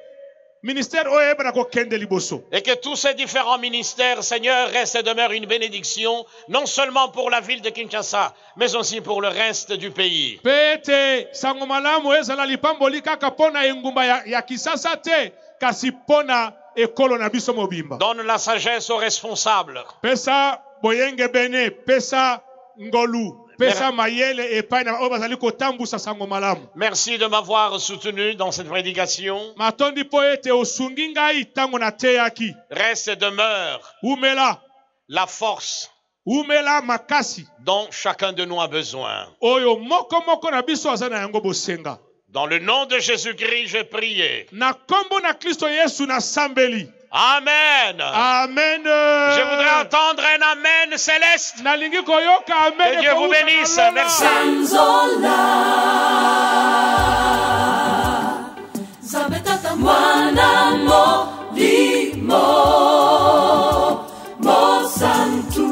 ministère oyeba na kokende liboso. Et que tous ces différents ministères, Seigneur, restent et demeurent une bénédiction, non seulement pour la ville de Kinshasa, mais aussi pour le reste du pays. Pete Sango Malamu ezala lipamboli kaka pona engumba ya Kisasa te kasi pona ekolo na biso mobimba. Donne la sagesse aux responsables. Pesa boyenge bene, pesa ngolu, pesa mayele epai na oyo bazali kotambusa Sango Malamu. Merci de m'avoir soutenu dans cette prédication. Matondi po ete osungi ngai tango na teyaki. Reste et demeure Umela, la force umela makasi. dont chacun de nous a besoin. Oyo moko na biso aza na yango bosenga. Dans le nom de Jésus-Christ, j'ai prié. Na kombo na Kristo Yesu na sambeli. Amen. Amen. Je voudrais entendre un amen céleste. Nalingi koyoka amen. Que Dieu vous bénisse. Merci. Sanzola Zabetata mwana molimo Mosantu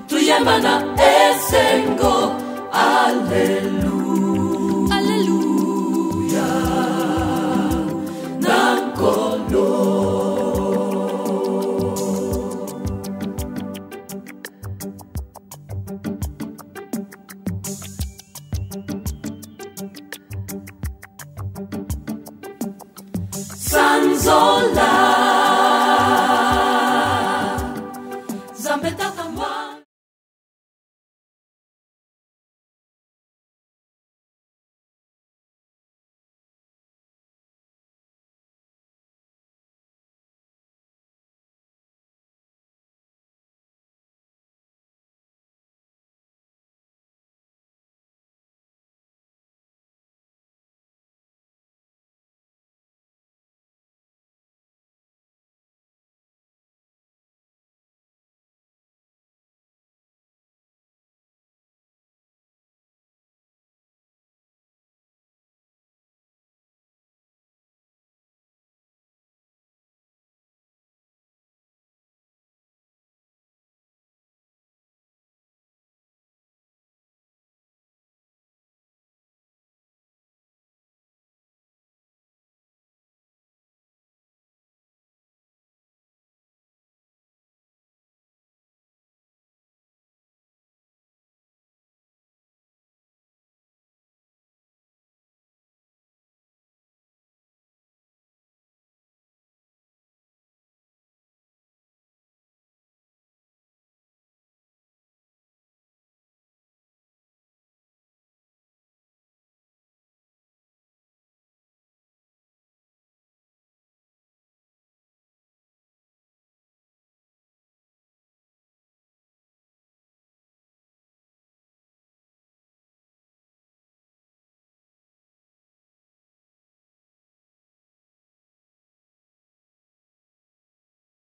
Tuyamana esengo Alleluia Alleluia Nankolo Sanzola